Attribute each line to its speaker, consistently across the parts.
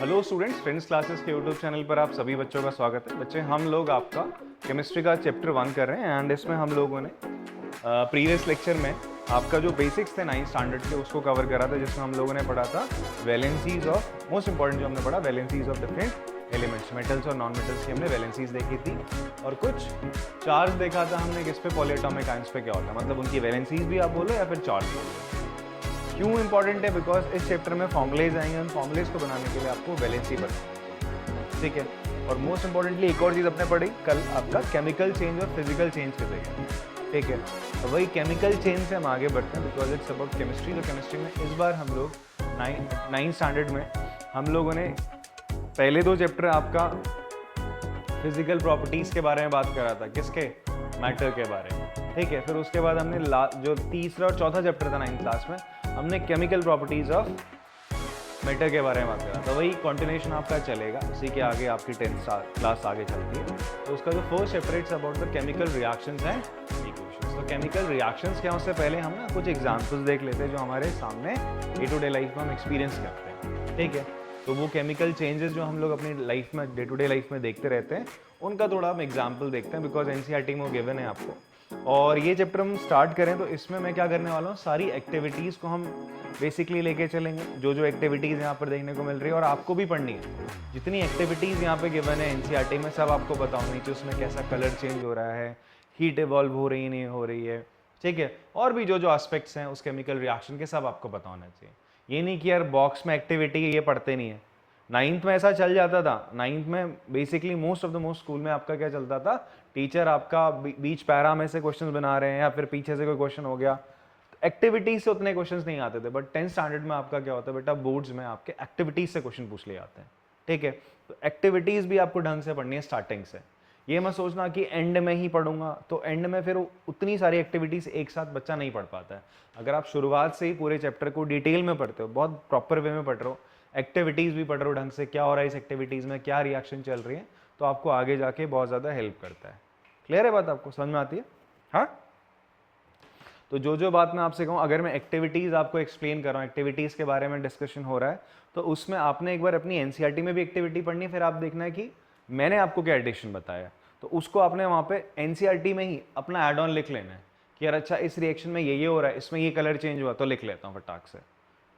Speaker 1: Hello students, friends classes के YouTube channel पर आप सभी बच्चों का स्वागत है। बच्चे, हम लोग आपका केमिस्ट्री का चैप्टर 1 कर रहे हैं एंड इसमें हम लोगों ने प्रीवियस लेक्चर में आपका जो बेसिक्स थे 9th स्टैंडर्ड के उसको कवर करा था, जिसमें हम लोगों ने पढ़ा था वैलेंसीज ऑफ, मोस्ट इंपॉर्टेंट जो हमने पढ़ा, valencies of different elements, metals और नॉन मेटल्स की हमने वैलेंसीज देखी थी और कुछ चार्ज देखा था हमने किस पे, पॉलीएटॉमिक आयंस पे क्या होता है, मतलब उनकी वैलेंसीज भी आप बोलो या फिर चार्ज बोलो। क्यों इंपॉर्टेंट है? बिकॉज इस चैप्टर में फॉर्मुलेज आएंगे, उन फॉर्मुलेज को बनाने के लिए आपको वैलेंसी पढ़नी, ठीक है। और मोस्ट इंपॉर्टेंटली एक और चीज़ अपने पढ़ी कल, आपका केमिकल चेंज और फिजिकल चेंज किसे कहते हैं, ठीक है। तो वही केमिकल चेंज से हम आगे बढ़ते हैं बिकॉज इट्स अबाउट केमिस्ट्री। तो केमिस्ट्री में इस बार हम लोग 9th स्टैंडर्ड में हम लोगों ने पहले दो चैप्टर आपका फिजिकल प्रॉपर्टीज़ के बारे में बात करा था, किसके, मैटर के बारे में, ठीक है। फिर उसके बाद हमने जो तीसरा और चौथा चैप्टर था 9th क्लास में, हमने केमिकल प्रॉपर्टीज ऑफ मैटर के बारे में बात करा। तो वही कंटिन्यूशन आपका चलेगा, इसी के आगे आपकी 10th क्लास आगे चलती है। तो उसका जो first chapter it's about the chemical reactions and equations. तो केमिकल रिएक्शंस क्या, उससे पहले हम ना कुछ एग्जांपल्स देख लेते हैं जो हमारे सामने डे टू डे लाइफ में हम एक्सपीरियंस करते हैं, ठीक है। तो वो केमिकल चेंजेस जो हम लोग अपनी लाइफ में, डे टू डे लाइफ में देखते रहते हैं, उनका थोड़ा हम एग्जाम्पल देखते हैं बिकॉज एनसीईआरटी में वो गिवन है आपको। और ये चैप्टर हम स्टार्ट करें तो इसमें मैं क्या करने वाला हूँ, सारी एक्टिविटीज़ को हम बेसिकली लेके चलेंगे, जो जो एक्टिविटीज़ यहाँ पर देखने को मिल रही है और आपको भी पढ़नी है। जितनी एक्टिविटीज़ यहाँ पे गिवन है एनसीईआरटी में सब आपको बताओ, नीचे उसमें कैसा कलर चेंज हो रहा है, हीट इवॉल्व हो रही नहीं हो रही है, ठीक है। और भी जो जो एस्पेक्ट्स हैं उस केमिकल रिएक्शन के सब आपको पता होना चाहिए। ये नहीं कि यार बॉक्स में एक्टिविटी ये पढ़ते नहीं है। 9th में ऐसा चल जाता था। 9th में basically most of the most school में आपका क्या चलता था, टीचर आपका बीच पैरा में से क्वेश्चंस बना रहे हैं या फिर पीछे से कोई क्वेश्चन हो गया, एक्टिविटीज से उतने क्वेश्चंस नहीं आते थे। बट 10th स्टैंडर्ड में आपका क्या होता है बेटा, बोर्ड्स में आपके एक्टिविटीज से क्वेश्चन पूछ लिए जाते हैं, ठीक है। तो एक्टिविटीज भी आपको ढंग से पढ़नी है स्टार्टिंग से। ये मत सोचना कि एंड में ही पढ़ूंगा, तो एंड में फिर उतनी सारी एक्टिविटीज एक साथ बच्चा नहीं पढ़ पाता है। अगर आप शुरुआत से ही पूरे चैप्टर को डिटेल में पढ़ते हो, बहुत प्रॉपर वे में पढ़ रहे हो, एक्टिविटीज़ भी पढ़ रहे हो ढंग से, क्या हो रहा है इस एक्टिविटीज़ में, क्या रिएक्शन चल रही है, तो आपको आगे जाके बहुत ज़्यादा हेल्प करता है। क्लियर है बात, आपको समझ में आती है? हाँ। तो जो जो बात मैं आपसे कहूँ, अगर मैं एक्टिविटीज़ आपको एक्सप्लेन कर रहा हूँ, एक्टिविटीज़ के बारे में डिस्कशन हो रहा है, तो उसमें आपने एक बार अपनी एनसीईआरटी में भी एक्टिविटी पढ़नी, फिर आप देखना है कि मैंने आपको क्या एडिशन बताया, तो उसको आपने वहाँ पे एनसीईआरटी में ही अपना एड ऑन लिख लेना है कि यार अच्छा इस रिएक्शन में ये हो रहा है, इसमें ये कलर चेंज हुआ, तो लिख लेता हूँ फटाक से,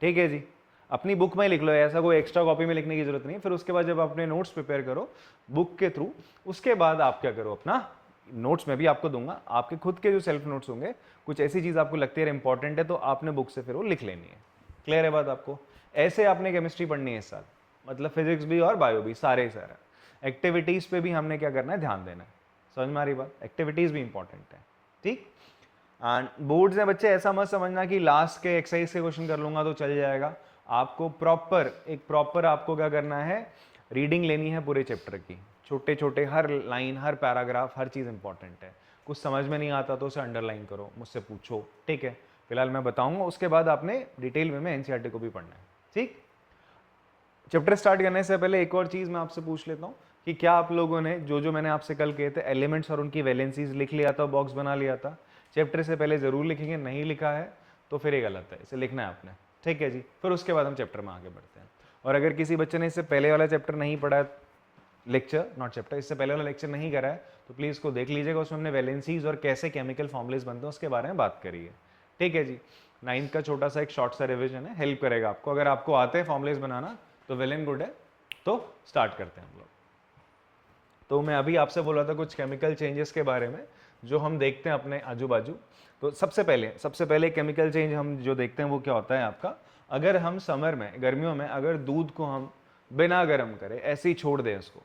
Speaker 1: ठीक है जी। अपनी बुक में लिख लो, ऐसा कोई एक्स्ट्रा कॉपी में लिखने की जरूरत नहीं। फिर उसके बाद जब अपने नोट्स प्रिपेयर करो बुक के थ्रू, उसके बाद आप क्या करो, अपना नोट्स में भी आपको दूंगा, आपके खुद के जो सेल्फ नोट्स होंगे, कुछ ऐसी चीज़ आपको लगती है इंपॉर्टेंट है तो आपने बुक से फिर वो लिख लेनी है। क्लियर है बात आपको? ऐसे आपने केमिस्ट्री पढ़नी है इस साल, मतलब फिजिक्स भी और बायो भी, सारे सारा। एक्टिविटीज़ पे भी हमने क्या करना है, ध्यान देना है। समझ में आ रही बात? एक्टिविटीज़ भी इंपॉर्टेंट है, ठीक। एंड बोर्ड्स में बच्चे ऐसा मत समझना कि लास्ट के एक्सरसाइज के क्वेश्चन कर लूंगा तो चल जाएगा। आपको प्रॉपर आपको क्या करना है, रीडिंग लेनी है पूरे चैप्टर की, छोटे छोटे हर लाइन, हर पैराग्राफ, हर चीज़ इंपॉर्टेंट है। कुछ समझ में नहीं आता तो उसे अंडरलाइन करो, मुझसे पूछो, ठीक है। फिलहाल मैं बताऊंगा, उसके बाद आपने डिटेल में एनसीईआरटी को भी पढ़ना है, ठीक। चैप्टर स्टार्ट करने से पहले एक और चीज़ मैं आपसे पूछ लेता हूँ कि क्या आप लोगों ने जो जो मैंने आपसे कल कहे थे एलिमेंट्स और उनकी वैलेंसीज लिख लिया था, बॉक्स बना लिया था? चैप्टर से पहले जरूर लिखेंगे, नहीं लिखा है तो फिर ये गलत है, इसे लिखना है आपने, ठीक है जी। फिर उसके बाद हम चैप्टर में आगे बढ़ते हैं। और अगर किसी बच्चे ने इससे पहले वाला चैप्टर नहीं पढ़ा है, लेक्चर नॉट चैप्टर, इससे पहले वाला लेक्चर नहीं करा है, तो प्लीज़ इसको देख लीजिएगा। उसमें हमने वैलेंसीज और कैसे केमिकल फॉर्मुलेज बनते हैं उसके बारे में बात करी है, ठीक है जी। 9th का छोटा सा एक शॉर्ट सा रिविजन है, हेल्प करेगा आपको। अगर आपको आते हैं फॉर्मुलेज बनाना तो वेल एंड गुड है। तो स्टार्ट करते हैं हम लोग। तो मैं अभी आपसे बोल रहा था कुछ केमिकल चेंजेस के बारे में जो हम देखते हैं अपने आजू बाजू। तो सबसे पहले केमिकल चेंज हम जो देखते हैं वो क्या होता है आपका, अगर हम समर में, गर्मियों में अगर दूध को हम बिना गर्म करें ऐसे ही छोड़ दें, उसको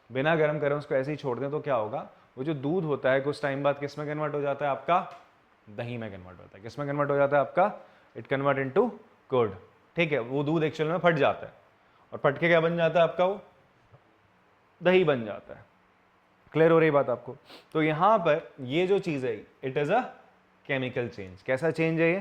Speaker 1: बिना गर्म करें उसको ऐसे ही छोड़ दें, तो क्या होगा, वो जो दूध होता है कुछ टाइम बाद किस में कन्वर्ट हो जाता है आपका, दही में कन्वर्ट होता है। किस में कन्वर्ट हो जाता है आपका, इट कन्वर्ट इनटू कर्ड, ठीक है। वो दूध एक्चुअल में फट जाता है और फट के क्या बन जाता है आपका, वो दही बन जाता है। क्लियर हो रही बात आपको? तो यहां पर ये जो चीज है it is a chemical change. कैसा चेंज है ये?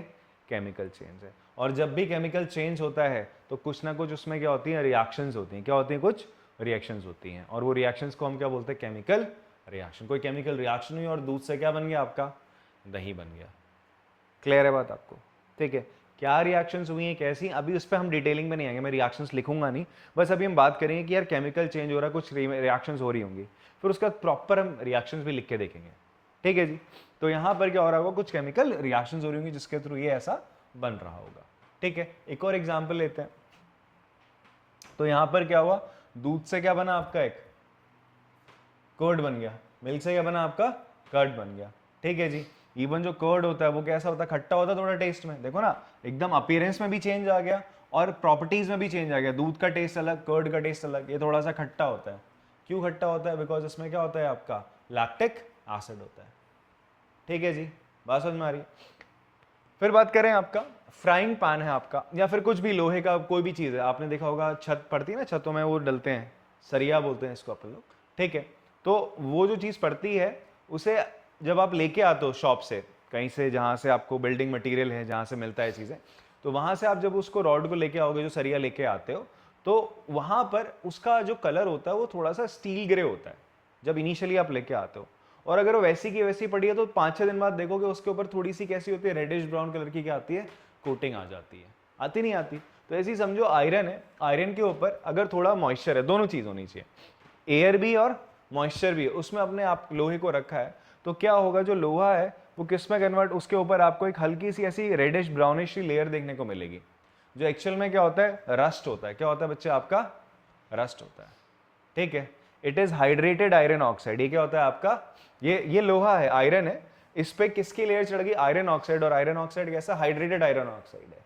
Speaker 1: केमिकल चेंज है। और जब भी केमिकल चेंज होता है तो कुछ ना कुछ उसमें क्या होती है, रिएक्शंस होती हैं। क्या होती हैं? कुछ रिएक्शंस होती हैं, और वो रिएक्शंस को हम क्या बोलते हैं, केमिकल रिएक्शन। कोई केमिकल रिएक्शन हुई और दूध से क्या बन गया आपका, दही बन गया। क्लियर है बात आपको? ठीक है। क्या रिएक्शंस हुई हैं कैसी, अभी उस पर हम डिटेलिंग में नहीं आएंगे, मैं रिएक्शंस लिखूंगा नहीं, बस अभी हम बात करेंगे कि यार केमिकल चेंज हो रहा है, कुछ रिएक्शंस हो रही होंगी, फिर उसका प्रॉपर हम रिएक्शंस भी लिख के देखेंगे। ठीक है जी। तो यहाँ पर क्या हो रहा होगा, कुछ केमिकल रिएक्शंस हो रही होंगी जिसके थ्रू ये ऐसा बन रहा होगा। ठीक है, एक और एग्जाम्पल लेते हैं। तो यहाँ पर क्या हुआ, दूध से क्या बना आपका, एक कर्ड बन गया, मिल्क से क्या बना आपका, कर्ड बन गया। ठीक है जी। इवन जो कर्ड होता है वो कैसा होता है, खट्टा होता है थोड़ा टेस्ट में, देखो ना एकदम अपीयरेंस में भी चेंज आ गया और प्रॉपर्टीज में भी चेंज आ गया। दूध का टेस्ट अलग, कर्ड का टेस्ट अलग, ये थोड़ा सा खट्टा होता है। क्यों खट्टा होता है, बिकॉज इसमें क्या होता है आपका लैक्टिक एसिड होता है। ठीक है जी, बात समझ में आ रही। फिर बात करें आपका फ्राइंग पैन है आपका, या फिर कुछ भी लोहे का कोई भी चीज़ है, आपने देखा होगा छत पड़ती है ना, छतों में वो डलते हैं, सरिया बोलते हैं इसको अपन लोग। ठीक है, तो वो जो चीज़ पड़ती है उसे जब आप लेके आते हो शॉप से, कहीं से जहाँ से आपको बिल्डिंग मटेरियल है जहाँ से मिलता है चीज़ें, तो वहाँ से आप जब उसको रॉड को लेके आओगे, जो सरिया लेके आते हो, तो वहाँ पर उसका जो कलर होता है वो थोड़ा सा स्टील ग्रे होता है जब इनिशियली आप लेके आते हो। और अगर वो वैसी की वैसी पड़ी है तो 5-6 दिन बाद देखोगे उसके ऊपर थोड़ी सी कैसी होती है, रेडिश ब्राउन कलर की क्या आती है, कोटिंग आ जाती है। आती नहीं आती? तो ऐसे ही समझो आयरन है, आयरन के ऊपर अगर थोड़ा मॉइस्चर है, दोनों चीज़ होनी चाहिए, एयर भी और मॉइस्चर भी है, उसमें अपने आप लोहे को रखा है, तो क्या होगा, जो लोहा है वो किस में कन्वर्ट, उसके ऊपर आपको एक हल्की सी ऐसी रेडिश ब्राउनिश सी लेयर देखने को मिलेगी, जो एक्चुअल में क्या होता है, रस्ट होता है। क्या होता है बच्चे आपका, रस्ट होता है। ठीक है, it is hydrated iron oxide. ये क्या होता है आपका, ये लोहा है, आयरन है, इस पे किसकी लेयर चढ़ गई, आयरन ऑक्साइड। और आयरन ऑक्साइड कैसा, हाइड्रेटेड आयरन ऑक्साइड है।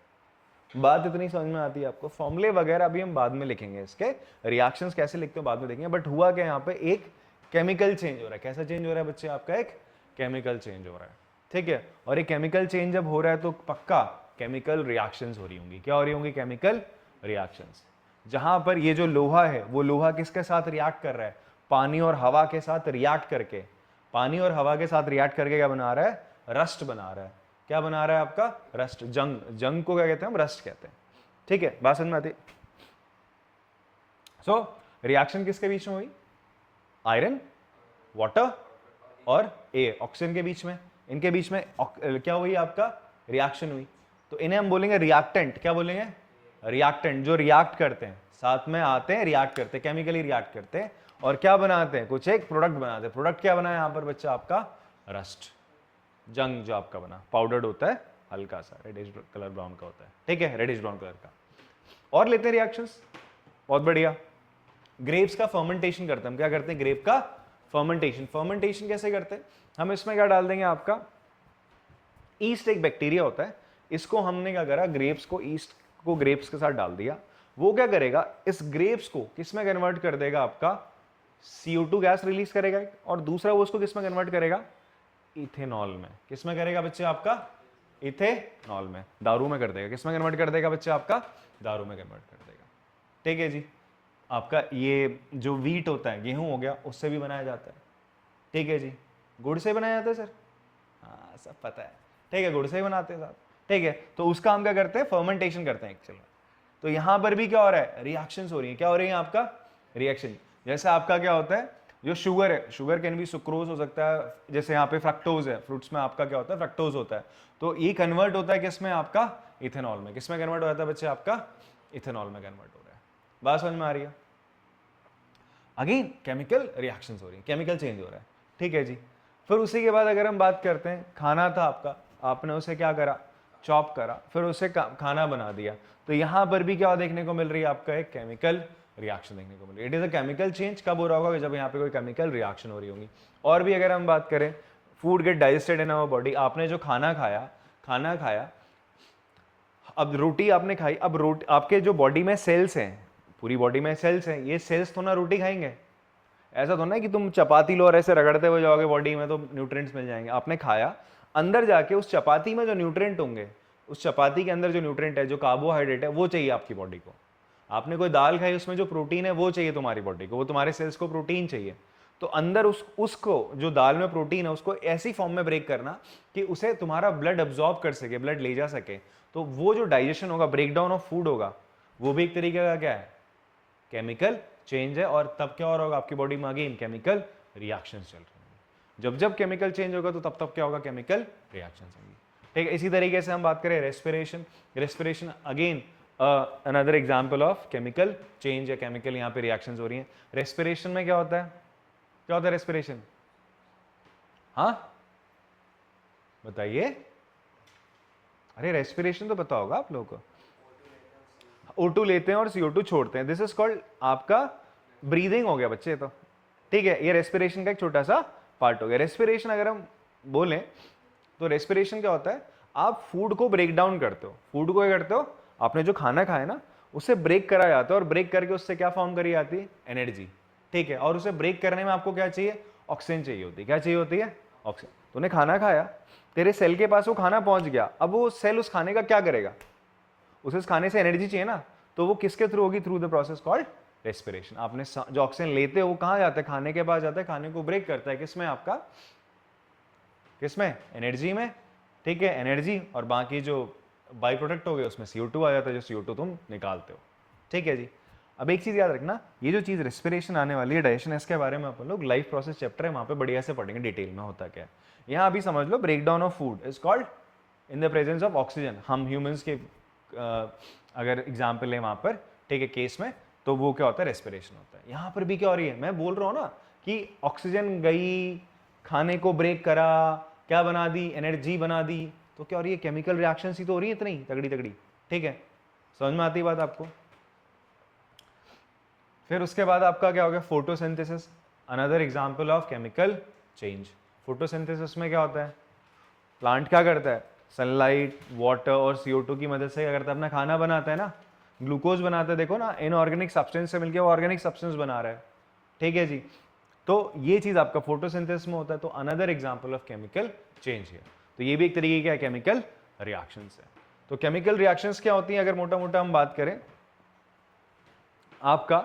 Speaker 1: बात इतनी समझ में आती है आपको? फॉर्मूले वगैरह अभी हम बाद में लिखेंगे, इसके रिएक्शंस कैसे लिखते हो बाद में देखेंगे। बट हुआ क्या, यहाँ पे एक केमिकल चेंज हो रहा है। कैसा चेंज हो रहा है बच्चे आपका, एक केमिकल चेंज हो रहा है। ठीक है, और एक केमिकल चेंज जब हो रहा है तो पक्का केमिकल रिएक्शंस हो रही होंगी। क्या हो रही होंगी, केमिकल रिएक्शंस। जहां पर ये जो लोहा है, वो लोहा किसके साथ रिएक्ट कर रहा है, पानी और हवा के साथ रिएक्ट करके, पानी और हवा के साथ रिएक्ट करके क्या बना रहा है, रस्ट बना रहा है। क्या बना रहा है आपका, रस्ट। जंग, जंग को क्या कहते हैं हम, रस्ट कहते हैं। ठीक है, बात समझ में आती? सो रिएक्शन किसके बीच में हुई, आयरन, वाटर और एयर, ऑक्सीजन के बीच में। इनके बीच में क्या हुई आपका, रिएक्शन हुई। तो इन्हें हम बोलेंगे रिएक्टेंट। क्या बोलेंगे, रिएक्टेंट। जो रिएक्ट करते हैं, साथ में आते हैं, रिएक्ट करते हैं, केमिकली रिएक्ट करते हैं और क्या बनाते हैं, कुछ एक प्रोडक्ट बनाते हैं। प्रोडक्ट क्या बना है यहाँ पर बच्चा आपका, रस्ट। जंग जो आपका बना पाउडर्ड होता है, हल्का सा रेडिश कलर ब्राउन का होता है। ठीक है, रेडिश ब्राउन कलर का। और लेते हैं रिएक्शंस, बहुत बढ़िया। ग्रेप्स का फर्मेंटेशन करते हैं हम। क्या करते हैं, ग्रेप का फर्मेंटेशन। फर्मेंटेशन कैसे करते हैं हम, इसमें क्या डाल देंगे आपका, ईस्ट एक बैक्टीरिया होता है, इसको हमने क्या करा, ग्रेप्स को, ईस्ट को ग्रेप्स के साथ डाल दिया। वो क्या करेगा, इस ग्रेप्स को किस में कन्वर्ट कर देगा आपका, CO2 गैस रिलीज करेगा, और दूसरा वो उसको किस में कन्वर्ट करेगा, इथेनॉल में। किस में करेगा बच्चे आपका, इथेनॉल में। दारू में कर देगा। किस में कन्वर्ट कर देगा बच्चे आपका, दारू में कन्वर्ट कर देगा। ठीक है जी। आपका ये जो वीट होता है, गेहूं हो गया, उससे भी बनाया जाता है। ठीक है जी। गुड़ से बनाया जाता है सर, हाँ सब पता है। ठीक है, गुड़ से ही बनाते हैं साहब। ठीक है, तो उसका हम क्या करते हैं, फर्मेंटेशन करते हैं एक्चुअली। तो यहां पर भी क्या हो रहा है, रिएक्शंस हो रही है। क्या हो रही है आपका, रिएक्शन। जैसे आपका क्या होता है, जो शुगर है, शुगर कैन भी सुक्रोज हो सकता है, जैसे यहाँ पे फ्रक्टोज है, फ्रूट्स में आपका क्या होता है, फ्रक्टोज होता है। तो ये कन्वर्ट होता है किसमें आपका, इथेनॉल में। किसमें कन्वर्ट होता है बच्चे आपका, इथेनॉल में कन्वर्ट हो रहा है। बात समझ में आ रही है? अगेन केमिकल रिएक्शंस हो रही है, केमिकल चेंज हो रहा है। ठीक है जी। फिर उसी के बाद अगर हम बात करते हैं, खाना था आपका, आपने उसे क्या करा, चॉप करा, फिर उसे खाना बना दिया। तो यहां पर भी क्या देखने को मिल रही है आपका, एक केमिकल रिएक्शन देखने को मिल रही है। It is a chemical change. कब हो रहा होगा, जब यहाँ पे कोई केमिकल रिएक्शन हो रही होगी। और भी अगर हम बात करें, food get digested in our body. आपने जो खाना खाया, अब रोटी आपने खाई, अब रोटी, आपके जो बॉडी में सेल्स हैं, पूरी बॉडी में सेल्स हैं, ये सेल्स तो ना रोटी खाएंगे। ऐसा तो ना कि तुम चपाती लो और ऐसे रगड़ते हुए जाओगे बॉडी में तो न्यूट्रिएंट्स मिल जाएंगे। आपने खाया, अंदर जाके उस चपाती में जो न्यूट्रिएंट होंगे, उस चपाती के अंदर जो न्यूट्रिएंट है, जो कार्बोहाइड्रेट है, वो चाहिए आपकी बॉडी को। आपने कोई दाल खाई, उसमें जो प्रोटीन है वो चाहिए तुम्हारी बॉडी को, वो तुम्हारे सेल्स को प्रोटीन चाहिए। तो अंदर उसको जो दाल में प्रोटीन है, उसको ऐसी फॉर्म में ब्रेक करना कि उसे तुम्हारा ब्लड अब्जॉर्ब कर सके, ब्लड ले जा सके। तो वो जो डाइजेशन होगा, ब्रेक डाउन ऑफ फूड होगा, वो भी एक तरीके का क्या है, केमिकल चेंज है। और तब क्या हो रहा होगा आपकी बॉडी में, अगेन केमिकल रिएक्शंस चल रहे हैं। जब जब केमिकल चेंज होगा तो तब तब क्या होगा, केमिकल रिएक्शंस होंगी। ठीक है, इसी तरीके से हम बात करें respiration, respiration again another example of chemical change या केमिकल यहाँ पे रिएक्शंस हो रही हैं। रेस्पिरेशन में क्या होता है, क्या होता है रेस्पिरेशन, हाँ बताइए, अरे रेस्पिरेशन तो पता होगा आप लोगों को, O2 लेते हैं और CO2 छोड़ते हैं, दिस इज कॉल्ड आपका ब्रीदिंग हो गया बच्चे। तो ठीक है, ये रेस्पिरेशन का एक छोटा सा पार्ट हो गया। रेस्पिरेशन अगर हम बोलें तो रेस्पिरेशन क्या होता है, आप फूड को ब्रेक डाउन करते हो, फूड को क्या करते हो, आपने जो खाना खाया ना उसे ब्रेक करा जाता है और ब्रेक करके उससे क्या फॉर्म करी जाती है, एनर्जी। ठीक है, और उसे ब्रेक करने में आपको क्या चाहिए, ऑक्सीजन चाहिए होती है। क्या चाहिए होती है, ऑक्सीजन। तूने खाना खाया, तेरे सेल के पास वो खाना पहुंच गया, अब वो सेल उस खाने का क्या करेगा, उसे उस खाने से एनर्जी चाहिए ना, तो वो किसके थ्रू होगी, through the process called respiration. आपने जो ऑक्सीजन लेते हो वो कहाँ जाता है, खाने के पास जाता है, खाने को ब्रेक करता है किसमें, आपका किसमें, एनर्जी में। ठीक है, एनर्जी और बाकी जो बाई प्रोडक्ट हो गए उसमें CO2 आ जाता है, जो CO2 तुम निकालते हो। ठीक है जी, अब एक चीज याद रखना, ये जो चीज रेस्पिरेशन आने वाली है, डाइजेशन, इसके बारे में अपन लोग लाइफ प्रोसेस चैप्टर है वहां पे बढ़िया से पढ़ेंगे डिटेल में होता क्या है। यहाँ अभी समझ लो, break down of food is called in the presence of oxygen. हम ह्यूमंस के अगर एग्जाम्पल है वहां पर, ठीक है, केस में, तो वो क्या होता है, रेस्पिरेशन होता है। यहाँ पर भी क्या हो रही है, मैं बोल रहा हूँ ना कि ऑक्सीजन गई, खाने को ब्रेक करा, क्या बना दी, एनर्जी बना दी, तो क्या हो रही है, केमिकल रिएक्शन ही तो हो रही है इतनी तगड़ी तगड़ी। ठीक है, समझ में आती बात आपको। फिर उसके बाद आपका क्या हो गया, photosynthesis, another example of chemical change. Photosynthesis में क्या होता है, प्लांट क्या करता है, सनलाइट, वाटर और CO2 की मदद से क्या करता है, अपना खाना बनाता है ना, ग्लूकोज बनाता है। देखो ना, इनऑर्गेनिक सब्सटेंस से मिलकर वो ऑर्गेनिक सब्सटेंस बना रहा है। ठीक है जी, तो ये चीज आपका फोटोसिंथेसिस में होता है। तो another example of chemical change है। तो ये भी एक तरीके का केमिकल रिएक्शंस है। तो केमिकल रिएक्शंस क्या होती हैं, अगर मोटा मोटा हम बात करें, आपका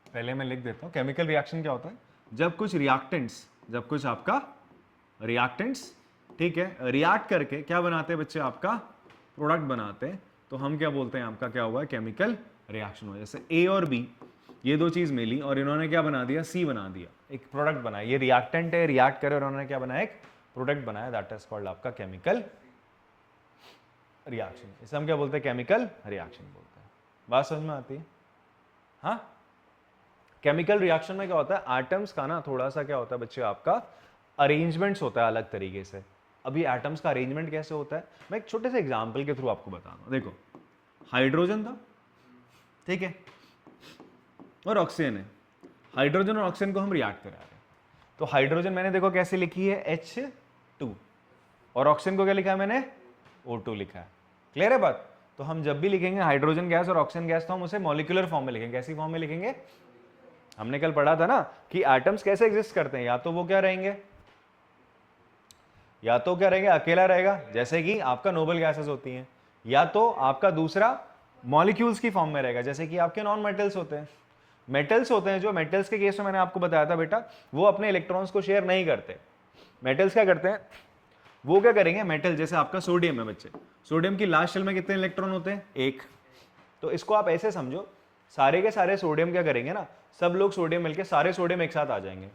Speaker 1: पहले मैं लिख देता हूं, केमिकल रिएक्शन क्या होता है, जब कुछ रिएक्टेंट्स, जब कुछ आपका रिएक्टेंट्स, ठीक है, रिएक्ट करके क्या बनाते हैं बच्चे, आपका प्रोडक्ट बनाते हैं, तो हम क्या बोलते हैं, आपका क्या हुआ, केमिकल रिएक्शन हुआ। जैसे A और B ये दो चीज मिली और इन्होंने क्या बना दिया, C बना दिया, एक प्रोडक्ट बनाया। ये रिएक्टेंट है, रिएक्ट करे और उन्होंने क्या बनाया, एक प्रोडक्ट बनाया, दैट इज कॉल्ड आपका केमिकल रिएक्शन। इसे हम क्या बोलते हैं, केमिकल रिएक्शन बोलते हैं। बात समझ में आती है, हाँ। केमिकल रिएक्शन में क्या होता है, एटम्स का ना थोड़ा सा क्या होता है बच्चे, आपका अरेंजमेंट्स होता है अलग तरीके से। अभी एटम्स का अरेंजमेंट कैसे होता है, मैं एक छोटे से एग्जांपल के थ्रू आपको बता दूं। देखो, हाइड्रोजन था, ठीक है, और ऑक्सीजन है। हाइड्रोजन और ऑक्सीजन को हम रिएक्ट करा रहे हैं, तो हाइड्रोजन मैंने देखो कैसे लिखी है, H2, और ऑक्सीजन को क्या लिखा है मैंने, O2 लिखा है। क्लियर है बात। तो हम जब भी लिखेंगे हाइड्रोजन गैस और ऑक्सीजन गैस, तो हम उसे मॉलिक्यूलर फॉर्म में लिखेंगे। कैसी फॉर्म में लिखेंगे, हमने कल पढ़ा था ना कि एटम्स कैसे एग्जिस्ट करते हैं, या तो वो क्या रहेंगे, या तो क्या रहेंगे, अकेला रहेगा, जैसे कि आपका नोबल गैसेस होती हैं, या तो आपका दूसरा मॉलिक्यूल्स की फॉर्म में रहेगा, जैसे कि आपके नॉन मेटल्स होते हैं। मेटल्स होते हैं, जो मेटल्स के केस में मैंने आपको बताया था बेटा, वो अपने इलेक्ट्रॉन्स को शेयर नहीं करते। मेटल्स क्या करते हैं, वो क्या करेंगे, मेटल जैसे आपका सोडियम है बच्चे, सोडियम की लास्ट शेल में कितने इलेक्ट्रॉन होते हैं, एक। तो इसको आप ऐसे समझो, सारे के सारे सोडियम क्या करेंगे ना, सब लोग सोडियम मिलके सारे सोडियम एक साथ आ जाएंगे।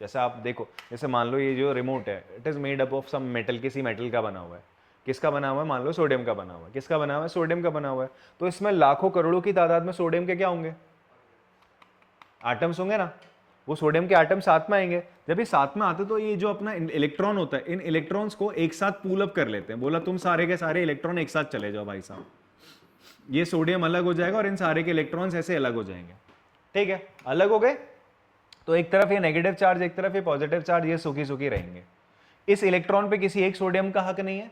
Speaker 1: जैसे आप देखो, जैसे मान लो ये जो रिमोट है, it is made up of some metal, किसी मेटल का बना हुआ है। किसका बना हुआ है, मान लो सोडियम का बना हुआ है। किसका बना हुआ है, सोडियम का बना हुआ है। तो इसमें लाखों करोड़ों की तादाद में सोडियम के क्या होंगे, एटम्स होंगे ना। वो सोडियम के एटम साथ में आएंगे, जब ये साथ में आते तो ये जो अपना इलेक्ट्रॉन होता है, इन इलेक्ट्रॉन्स को एक साथ पूल अप कर लेते हैं। बोला तुम सारे के सारे इलेक्ट्रॉन एक साथ चले जाओ भाई साहब, ये सोडियम अलग हो जाएगा और इन सारे के इलेक्ट्रॉन्स ऐसे अलग हो जाएंगे। ठीक है, अलग हो गए तो एक तरफ ये नेगेटिव चार्ज, एक तरफ ये पॉजिटिव चार्ज, ये सूखी सूखी रहेंगे। इस इलेक्ट्रॉन पे किसी एक सोडियम का हक नहीं है,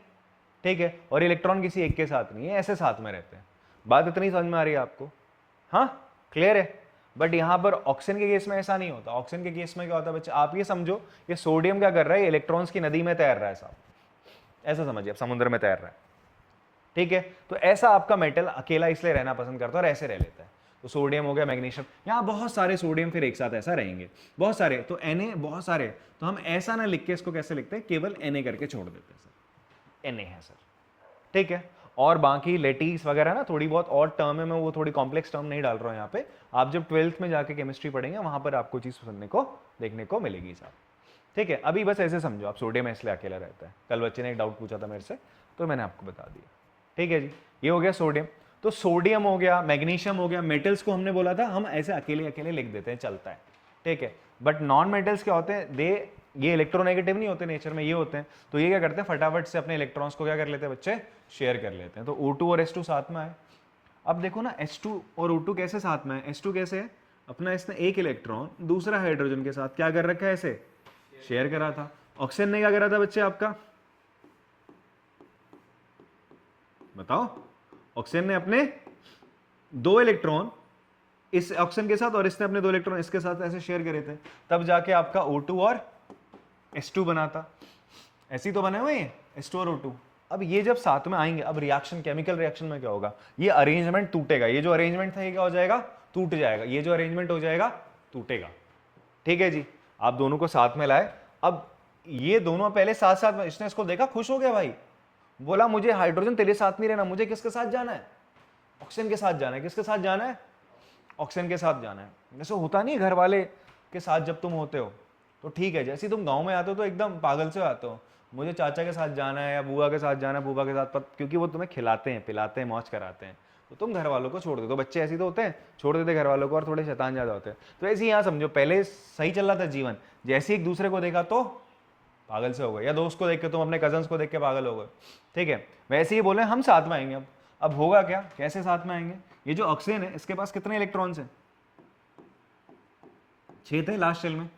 Speaker 1: ठीक है, और इलेक्ट्रॉन किसी एक के साथ नहीं है, ऐसे साथ में रहते हैं। बात इतनी समझ में आ रही है आपको, हाँ, क्लियर है। बट यहाँ पर ऑक्सीजन के केस में ऐसा नहीं होता। ऑक्सीजन के केस में क्या होता है बच्चे, आप ये समझो, ये सोडियम क्या कर रहा है, इलेक्ट्रॉन्स की नदी में तैर रहा है साहब, ऐसा समझिए, आप समुद्र में तैर रहा है। ठीक है, तो ऐसा आपका मेटल अकेला इसलिए रहना पसंद करता है और ऐसे रह लेता है। तो सोडियम हो गया, मैग्नीशियम, यहाँ बहुत सारे सोडियम फिर एक साथ ऐसा रहेंगे, बहुत सारे, तो Na बहुत सारे, तो हम ऐसा ना लिख के इसको कैसे लिखते हैं, केवल Na करके छोड़ देते हैं सर, Na है सर। ठीक है, और बाकी लेटिस वगैरह ना थोड़ी बहुत और टर्म है, मैं वो थोड़ी कॉम्प्लेक्स टर्म नहीं डाल रहा हूँ यहाँ पे। आप जब 12th में जाके केमिस्ट्री पढ़ेंगे वहां पर आपको चीज सुनने को देखने को मिलेगी साहब। ठीक है, अभी बस ऐसे समझो आप, सोडियम इसलिए अकेला रहता है। कल बच्चे ने एक डाउट पूछा था मेरे से, तो मैंने आपको बता दिया। ठीक है जी, ये हो गया सोडियम। तो सोडियम हो गया, मैग्नीशियम हो गया, मेटल्स को हमने बोला था हम ऐसे अकेले अकेले लिख देते हैं, चलता है। ठीक है, बट नॉन मेटल्स क्या होते हैं, ये इलेक्ट्रोनेगेटिव नहीं होते नेचर में, ये होते हैं। तो ये क्या करते हैं, फटाफट से अपने इलेक्ट्रॉन्स को क्या कर लेते हैं बच्चे, शेयर कर लेते हैं। तो O2 और H2 साथ में आए। अब देखो ना, H2 और O2 कैसे साथ में है, H2 कैसे है, अपना इसने एक इलेक्ट्रॉन दूसरा हाइड्रोजन के साथ क्या कर रखा है, ऐसे शेयर करा था। ऑक्सीजन ने क्या करा था बच्चे आपका, बताओ, ऑक्सीजन ने अपने 2 इलेक्ट्रॉन इस ऑक्सीजन के साथ और इसने अपने 2 इलेक्ट्रॉन इसके साथ ऐसे शेयर करे थे, तब जाके आपका O2 और H2 बना था। ऐसे ही तो बने हुए हैं H2 और O2। अब ये जब साथ में आएंगे, अब रिएक्शन, केमिकल रिएक्शन में क्या होगा, ये अरेंजमेंट टूटेगा, ये जो अरेंजमेंट था ये क्या हो जाएगा, टूट जाएगा, ये जो अरेंजमेंट हो जाएगा टूटेगा। ठीक है जी, आप दोनों को साथ में लाए। अब ये दोनों पहले साथ साथ में, इसने इसको देखा, खुश हो गया भाई, बोला मुझे हाइड्रोजन तेरे साथ नहीं रहना, मुझे किसके साथ जाना है, ऑक्सीजन के साथ जाना है। किसके साथ जाना है, ऑक्सीजन के साथ जाना है। जैसे होता नहीं घर वाले के साथ जब तुम होते हो तो ठीक है, जैसे तुम गांव में आते हो तो एकदम पागल से आते हो, मुझे चाचा के साथ जाना है या बुआ के साथ जाना है, बुआ के साथ, क्योंकि वो तुम्हें खिलाते हैं, पिलाते हैं, मौज कराते हैं, तो तुम घर वालों को छोड़ दो। तो बच्चे ऐसे तो होते हैं, छोड़ देते घर वालों को, और थोड़े शैतान ज़्यादा होते हैं। तो ऐसे ही यहाँ समझो, पहले सही चल रहा था जीवन, जैसे एक दूसरे को देखा तो पागल से हो गए, या दोस्त को देख के तुम अपने कजन्स को देख के पागल हो गए। ठीक है, वैसे ही बोले हम साथ में आएंगे। अब होगा क्या, कैसे साथ में आएंगे, ये जो ऑक्सीजन है इसके पास कितने इलेक्ट्रॉन्स हैं, 6 थे लास्ट शेल में।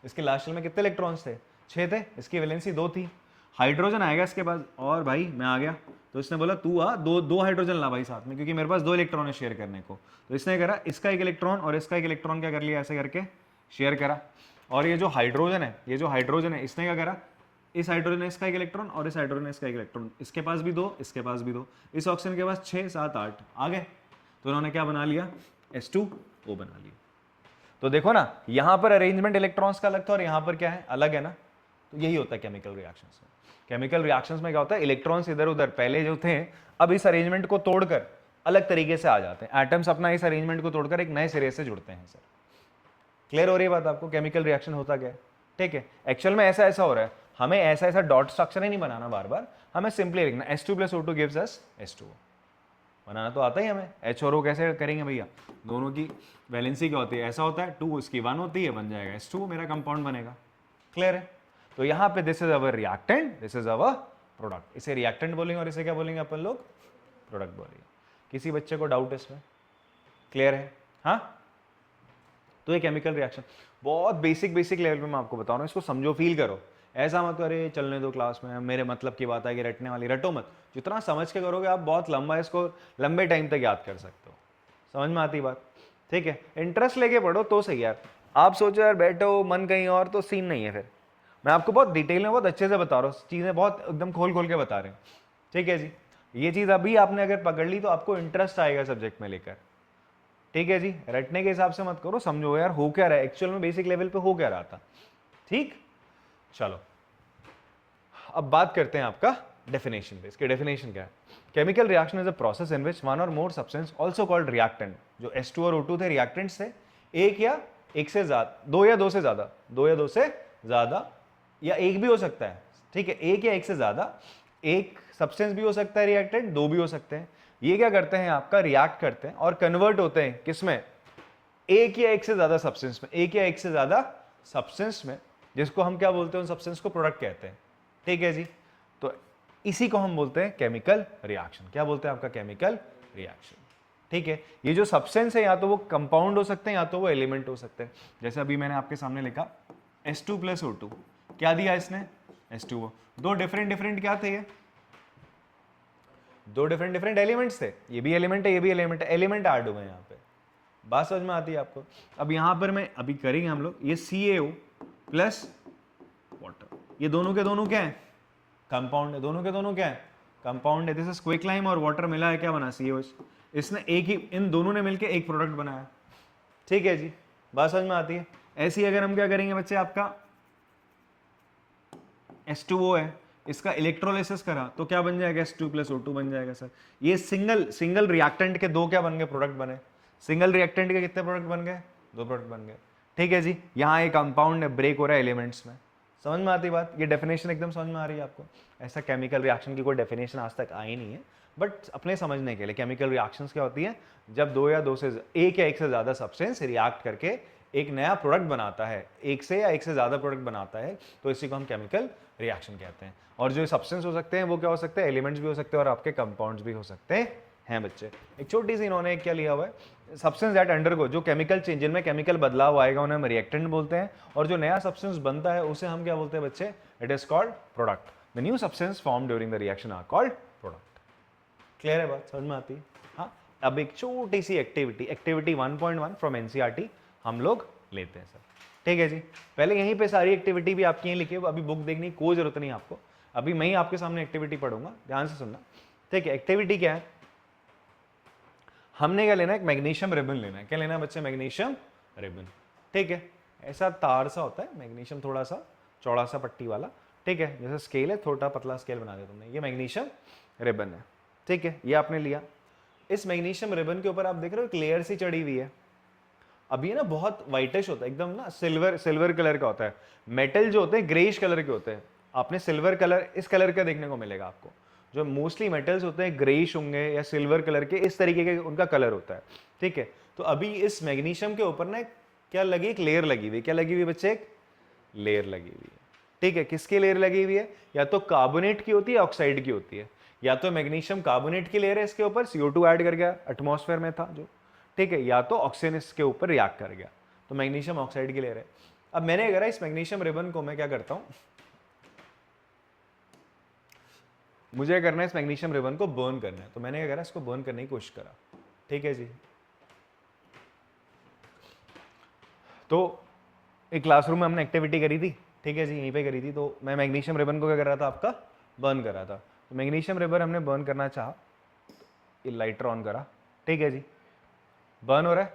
Speaker 1: इसके लास्ट शेल में कितने इलेक्ट्रॉन्स थे, 6 थे। इसकी वैलेंसी 2 थी। हाइड्रोजन आएगा इसके पास, और भाई मैं आ गया, तो इसने बोला तू आ, दो हाइड्रोजन ला भाई साथ में, क्योंकि मेरे पास 2 इलेक्ट्रॉन है शेयर करने को। तो इसने करा, इसका एक इलेक्ट्रॉन और इसका एक इलेक्ट्रॉन क्या कर लिया, ऐसे करके शेयर करा। और ये जो हाइड्रोजन है, इसने क्या करा, इस हाइड्रोजन ने इसका एक इलेक्ट्रॉन और इस हाइड्रोजन ने इसका एक इलेक्ट्रॉन, इसके पास भी 2, इसके पास भी 2, इस ऑक्सीजन के पास 6, 7, 8 आ गए। तो इन्होंने क्या बना लिया, H2O बना लिया। तो देखो ना, यहां पर अरेंजमेंट इलेक्ट्रॉन्स का अलग था और यहां पर क्या है, अलग है ना। तो यही होता है केमिकल रिएक्शंस में। केमिकल रिएक्शंस में क्या होता है, इलेक्ट्रॉन्स इधर उधर पहले जो थे, अब इस अरेंजमेंट को तोड़कर अलग तरीके से आ जाते हैं। एटम्स अपना इस अरेंजमेंट को तोड़कर एक नए सिरे से जुड़ते हैं। सर क्लियर हो रही है बात आपको, केमिकल रिएक्शन होता क्या है। ठीक है, एक्चुअल में ऐसा ऐसा हो रहा है, हमें ऐसा ऐसा डॉट स्ट्रक्चर ही नहीं बनाना बार बार, हमें सिंपली लिखना H2 + O2 gives us H2O। बनाना तो आता ही हमें। H और O कैसे करेंगे भैया, दोनों की वैलेंसी क्या होती है, ऐसा होता है 2 इसकी 1 होती है, बन जाएगा H2O, मेरा कंपाउंड बनेगा। क्लियर है। तो यहाँ पे this is our reactant, this is our product. इसे रिएक्टेंट बोलेंगे और इसे क्या बोलेंगे अपन लोग, प्रोडक्ट बोलेंगे। किसी बच्चे को डाउट इसमें, क्लियर है। हाँ, तो ये केमिकल रिएक्शन बहुत बेसिक लेवल पे मैं आपको बता रहा हूँ, इसको समझो, फील करो। ऐसा मत अरे चलने दो क्लास में, मेरे मतलब की बात आएगी, रटने वाली, रटो मत। जितना समझ के करोगे आप बहुत लंबा इसको लंबे टाइम तक याद कर सकते हो। समझ में आती बात। ठीक है, इंटरेस्ट लेके पढ़ो तो सही यार। आप सोचो यार बैठो मन कहीं और, तो सीन नहीं है। फिर मैं आपको बहुत डिटेल में बहुत अच्छे से बता रहा हूँ, चीज़ें बहुत एकदम खोल के बता रहे हैं। ठीक है जी, ये चीज़ अभी आपने अगर पकड़ ली तो आपको इंटरेस्ट आएगा सब्जेक्ट में लेकर। ठीक है जी, रटने के हिसाब से मत करो, समझो यार हो क्या रहा है एक्चुअल में, बेसिक लेवल पे हो क्या रहा था। ठीक, चलो अब बात करते हैं आपका डेफिनेशन पे। इसकी डेफिनेशन क्या है, chemical reaction is a process in which 1 और more substance also called reactant. जो H2 और O2 थे रिएक्टेंट्स थे, एक या एक से ज्यादा, 2 या 2 से ज्यादा, 2 या 2 से ज्यादा, या एक भी हो सकता है। ठीक है, एक या एक से ज्यादा, एक सब्सटेंस भी हो सकता है रिएक्टेंट, 2 भी हो सकते हैं। ये क्या करते हैं आपका, रिएक्ट करते हैं और कन्वर्ट होते हैं किसमें, एक या एक से ज्यादा सब्सटेंस में, एक या एक से ज्यादा सब्सटेंस में, जिसको हम क्या बोलते हैं, उन सब्सटेंस को प्रोडक्ट कहते हैं। ठीक है जी, तो इसी को हम बोलते हैं केमिकल रिएक्शन। क्या बोलते हैं आपका, केमिकल रिएक्शन। ठीक है, ये जो सब्सटेंस है या तो वो कंपाउंड हो सकते हैं या तो वो एलिमेंट हो सकते हैं। जैसे अभी मैंने आपके सामने लिखा H2 + O2, क्या दिया इसने, H2O। 2 डिफरेंट क्या थे, ये 2 डिफरेंट एलिमेंट्स थे। ये भी एलिमेंट है, ये भी एलिमेंट है, एलिमेंट ऐड हुए हैं यहाँ पे। बात समझ में आती है आपको। अब यहाँ पर मैं अभी करेंगे हम लोग, ये CaO + वाटर, ये दोनों के दोनों क्या है, कंपाउंड है। दोनों के दोनों क्या है, कंपाउंड है। जैसे क्विकलाइम और वाटर मिला है, क्या बना, CaOH। इसने एक ही, इन दोनों ने मिलकर एक प्रोडक्ट बनाया। ठीक है जी, बात समझ में आती है। ऐसे ही अगर हम क्या करेंगे बच्चे, आपका H2O है, इसका इलेक्ट्रोलिसिस करा तो क्या बन जाएगा, H2 + O2 बन जाएगा। सर ये सिंगल रिएक्टेंट के 2 क्या बन गए, प्रोडक्ट बने। सिंगल रिएक्टेंट के कितने प्रोडक्ट बन गए, 2 प्रोडक्ट बन गए। ठीक है जी, यहाँ एक कंपाउंड है, ब्रेक हो रहा है एलिमेंट्स में। समझ में आती बात? ये डेफिनेशन एकदम समझ में आ रही है आपको? ऐसा केमिकल रिएक्शन की कोई डेफिनेशन आज तक आई नहीं है, बट अपने समझने के लिए केमिकल रिएक्शंस क्या होती है, जब दो या एक से ज़्यादा सब्सटेंस रिएक्ट करके एक नया प्रोडक्ट बनाता है, एक से या एक से ज़्यादा प्रोडक्ट बनाता है, तो इसी को हम केमिकल रिएक्शन कहते हैं। और जो सब्सटेंस हो सकते हैं वो क्या हो सकते हैं, एलिमेंट्स भी हो सकते हैं और आपके कंपाउंड्स भी हो सकते हैं बच्चे। एक छोटी सी इन्होंने क्या लिया हुआ है, सब्सटेंस दैट अंडरगो, जो केमिकल चेंज, जिनमें केमिकल बदलाव आएगा उन्हें हम रिएक्टेंट बोलते हैं, और जो नया सब्सटेंस बनता है उसे हम क्या बोलते हैं बच्चे, it is called product. The new substance form during the reaction are called product. Clear है बात, समझ में आती है? हाँ, अब एक छोटी सी एक्टिविटी 1.1 फ्रॉम एनसीईआरटी हम लोग लेते हैं सर। ठीक है जी, पहले यहीं पे सारी एक्टिविटी भी आपकी यहीं लिखी है, अभी बुक देखने की कोई जरूरत नहीं आपको, अभी मैं ही आपके सामने एक्टिविटी पढ़ूंगा, ध्यान से सुनना। ठीक है, एक्टिविटी क्या है, हमने क्या लेना है, एक मैग्नीशियम रिबन लेना है। क्या लेना है बच्चे, मैग्नीशियम रिबन। ठीक है, ऐसा तार सा होता है मैग्नीशियम, थोड़ा सा चौड़ा सा पट्टी वाला। ठीक है, जैसे स्केल है, थोड़ा पतला स्केल बना दिया तुमने, ये मैग्नीशियम रिबन है। ठीक है, ये आपने लिया। इस मैग्नीशियम रिबन के ऊपर आप देख रहे हो एक लेयर सी चढ़ी हुई है। अब ये ना बहुत वाइटिश होता है, एकदम ना सिल्वर कलर का होता है। मेटल जो होते हैं ग्रेइश कलर के होते हैं, आपने सिल्वर कलर इस कलर का देखने को मिलेगा आपको। जो मोस्टली मेटल्स होते हैं ग्रेइश होंगे या सिल्वर कलर के, इस तरीके के उनका कलर होता है। ठीक है, तो अभी इस मैग्नीशियम के ऊपर ना क्या लगी, एक लेयर लगी हुई। क्या लगी हुई बच्चे, एक लेयर लगी हुई है। ठीक है, किसकी लेयर लगी हुई है, या तो कार्बोनेट की होती है, ऑक्साइड की होती है। या तो मैग्नीशियम कार्बोनेट की लेयर है, इसके ऊपर CO2 ऐड कर गया, एटमॉस्फेयर में था जो। ठीक है, या तो ऑक्सीजन इसके ऊपर रिएक्ट कर गया, तो मैग्नीशियम ऑक्साइड की लेयर है। अब मैंने अगर इस मैग्नीशियम रिबन को मैं क्या करता हूं, मुझे करना है इस मैग्नीशियम रिबन को बर्न करना है, तो मैंने क्या करा, इसको बर्न करने की कोशिश करा। ठीक है जी, तो एक क्लासरूम में हमने एक्टिविटी करी थी। ठीक है जी, यहीं पे करी थी। तो मैं मैग्नीशियम रिबन को क्या कर रहा था, आपका बर्न कर रहा था। तो मैग्नीशियम रिबन हमने बर्न करना चाहा, ये लाइटर ऑन करा। ठीक है जी, बर्न हो रहा है,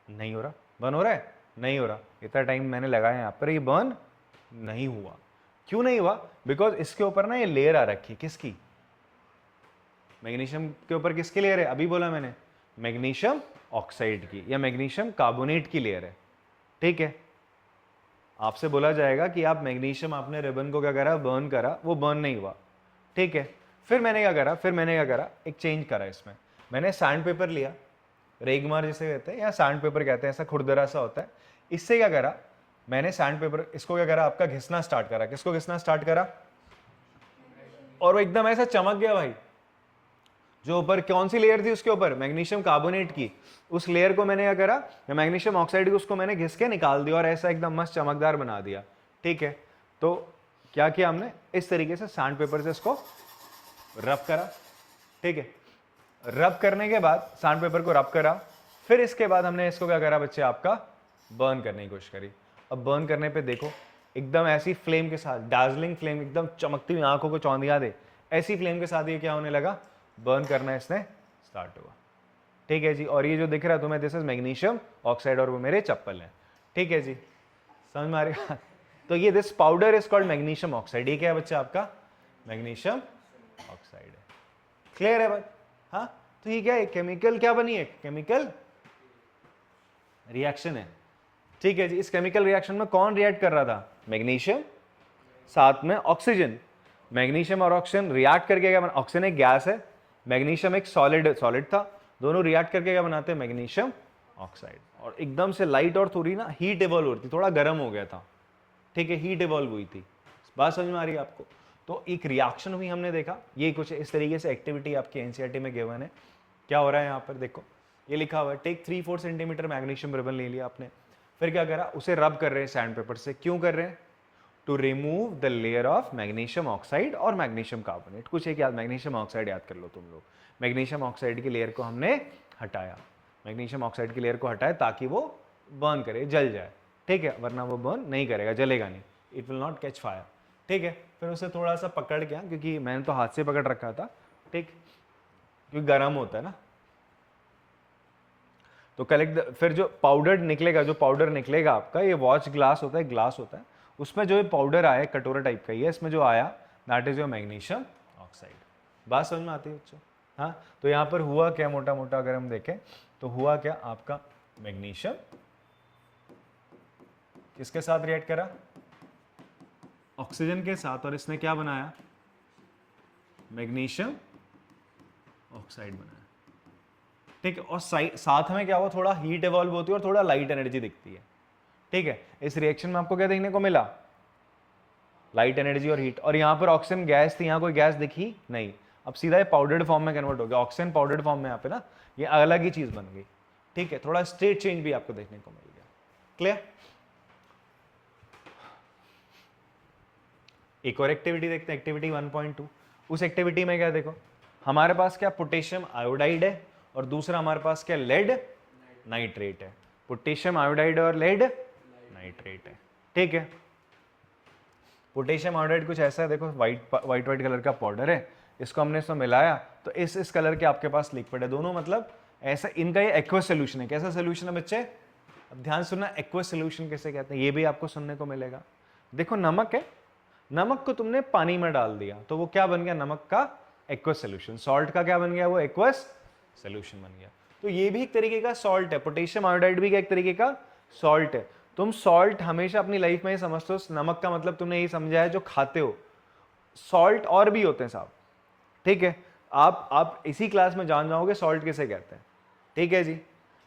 Speaker 1: नहीं हो रहा, बर्न हो रहा है, नहीं हो रहा। इतना टाइम मैंने लगाया यहाँ पर, ये बर्न नहीं हुआ। क्यों नहीं हुआ, बिकॉज इसके ऊपर ना ये लेयर आ रखी, किसकी, मैग्नीशियम के ऊपर किसकी लेयर है, अभी बोला मैंने, मैग्नीशियम ऑक्साइड की या मैग्नीशियम कार्बोनेट की लेयर है। ठीक है, आपसे बोला जाएगा कि आप मैग्नीशियम, आपने रिबन को क्या करा, बर्न करा, वो बर्न नहीं हुआ। ठीक है, फिर मैंने क्या करा, एक चेंज करा इसमें। मैंने सैंड पेपर लिया, रेगमार जिसे कहते हैं या सैंड पेपर कहते हैं, ऐसा खुरदरा सा होता है। इससे क्या करा, मैंने सैंड पेपर, इसको क्या करा, आपका घिसना स्टार्ट करा। किसको घिसना स्टार्ट करा, और वो एकदम ऐसा चमक गया भाई। जो ऊपर कौन सी लेयर थी उसके ऊपर, मैग्नीशियम कार्बोनेट की, उस लेयर को मैंने क्या करा, मैग्नीशियम ऑक्साइड की, उसको मैंने घिस के निकाल दिया और ऐसा एकदम मस्त चमकदार बना दिया। ठीक है, तो क्या किया हमने, इस तरीके से सैंड पेपर से इसको रब करा। ठीक है, रब करने के बाद सैंड पेपर को रब करा, फिर इसके बाद हमने इसको क्या करा बच्चे, आपका बर्न करने की कोशिश करी। अब बर्न करने पे देखो, एकदम ऐसी फ्लेम के साथ, डार्जलिंग फ्लेम, एकदम चमकती हुई, आंखों को चौंधिया दे, ऐसी फ्लेम के साथ ये क्या होने लगा, बर्न करना इसने स्टार्ट हुआ। ठीक है जी, और ये जो दिख रहा है तुम्हें, दिस इज मैग्नीशियम ऑक्साइड, और वो मेरे चप्पल हैं। ठीक है जी, समझ में आ रही है? तो ये this powder is called magnesium oxide. ये क्या है बच्चा, आपका मैग्नीशियम ऑक्साइड है। क्लियर है बात? हाँ, तो ये क्या है, केमिकल क्या बनी है, केमिकल रिएक्शन है। ठीक है जी, इस केमिकल रिएक्शन में कौन रिएक्ट कर रहा था, मैग्नीशियम, साथ में ऑक्सीजन। मैग्नीशियम और ऑक्सीजन रिएक्ट करके क्या बना, ऑक्सीजन एक गैस है, मैग्नीशियम एक सॉलिड था, दोनों रिएक्ट करके क्या बनाते हैं, मैग्नीशियम ऑक्साइड। और एकदम से लाइट और थोड़ी ना हीट इवॉल्व हो रही थी, थोड़ा गर्म हो गया था। ठीक है, हीट इवॉल्व हुई थी। बात समझ में आ रही है आपको? तो एक रिएक्शन हुई, हमने देखा। ये कुछ इस तरीके से एक्टिविटी आपकी एनसीईआरटी में गिवन है। क्या हो रहा है यहाँ पर देखो, ये लिखा हुआ है, टेक 3-4 सेंटीमीटर मैग्नीशियम रिबन ले लिया आपने, फिर क्या करा, उसे रब कर रहे हैं सैंड पेपर से। क्यों कर रहे हैं, to remove the layer of magnesium oxide और मैग्नीशियम कार्बोनेट। कुछ एक याद, मैग्नीशियम ऑक्साइड याद कर लो तुम लोग। मैग्नीशियम ऑक्साइड की लेयर को हमने हटाया, मैग्नीशियम ऑक्साइड की लेयर को हटाया ताकि वो बर्न करे, जल जाए। ठीक है, वरना वो बर्न नहीं करेगा, जलेगा नहीं, it will not catch fire. ठीक है, फिर उसे थोड़ा सा पकड़ के, क्योंकि मैंने तो हाथ से पकड़ रखा था, ठीक, क्योंकि गर्म होता है ना, तो फिर जो पाउडर निकलेगा आपका, ये वॉच ग्लास होता है, उसमें जो पाउडर आया, कटोरा टाइप का ही है, इसमें जो आया that is your magnesium oxide. बात समझ में आती है बच्चों? हाँ, तो यहाँ पर हुआ क्या, मोटा मोटा अगर हम देखें तो हुआ क्या, आपका मैग्नीशियम किसके साथ रिएक्ट करा, ऑक्सीजन के साथ, और इसने क्या बनाया, मैग्नीशियम ऑक्साइड बनाया। ठीक है, और साथ में क्या हुआ, थोड़ा हीट इवॉल्व होती है और थोड़ा लाइट एनर्जी दिखती है। ठीक है, इस रिएक्शन में आपको क्या देखने को मिला, लाइट एनर्जी और हीट। और यहाँ पर ऑक्सीजन गैस थी, यहाँ कोई गैस दिखी नहीं, अब सीधा ये पाउडर्ड फॉर्म में कन्वर्ट हो गया, ऑक्सीजन पाउडर्ड फॉर्म में यहाँ पे ना ये अलग ही चीज बन गई। ठीक है, थोड़ा स्टेट चेंज भी आपको देखने को मिल गया। क्लियर। एक और एक्टिविटी देखते हैं, एक्टिविटी 1.2। उस एक्टिविटी में क्या देखो, हमारे पास क्या पोटेशियम आयोडाइड है और दूसरा हमारे पास क्या लेड नाइट्रेट है। पोटेशियम आयोडाइड और लेड नाइट्रेट है। ठीक है, पोटेशियम आयोडाइड कुछ ऐसा है, देखो वाइट कलर का पाउडर है, इसको हमने इसमें मिलाया तो इस कलर के आपके पास लिक्विड है दोनों, मतलब ऐसा इनका ये एक्वस सोल्यूशन है। कैसा सोल्यूशन है बच्चे, अब ध्यान सुनना, एक्वस सोल्यूशन कैसे कहते हैं ये भी आपको सुनने को मिलेगा। देखो नमक है, नमक को तुमने पानी में डाल दिया तो वो क्या बन गया, नमक का एक्वस सोल्यूशन। सॉल्ट का क्या बन गया, वो एक्वस सोल्यूशन बन गया। तो ये भी एक तरीके का सॉल्ट है, पोटेशियम आयोडाइड भी एक तरीके का सॉल्ट है। तुम सॉल्ट हमेशा अपनी लाइफ में ही समझते हो, नमक का मतलब तुमने यही समझा है जो खाते हो, सॉल्ट और भी होते हैं साहब। ठीक है, आप इसी क्लास में जान जाओगे सॉल्ट किसे कहते हैं। ठीक है जी,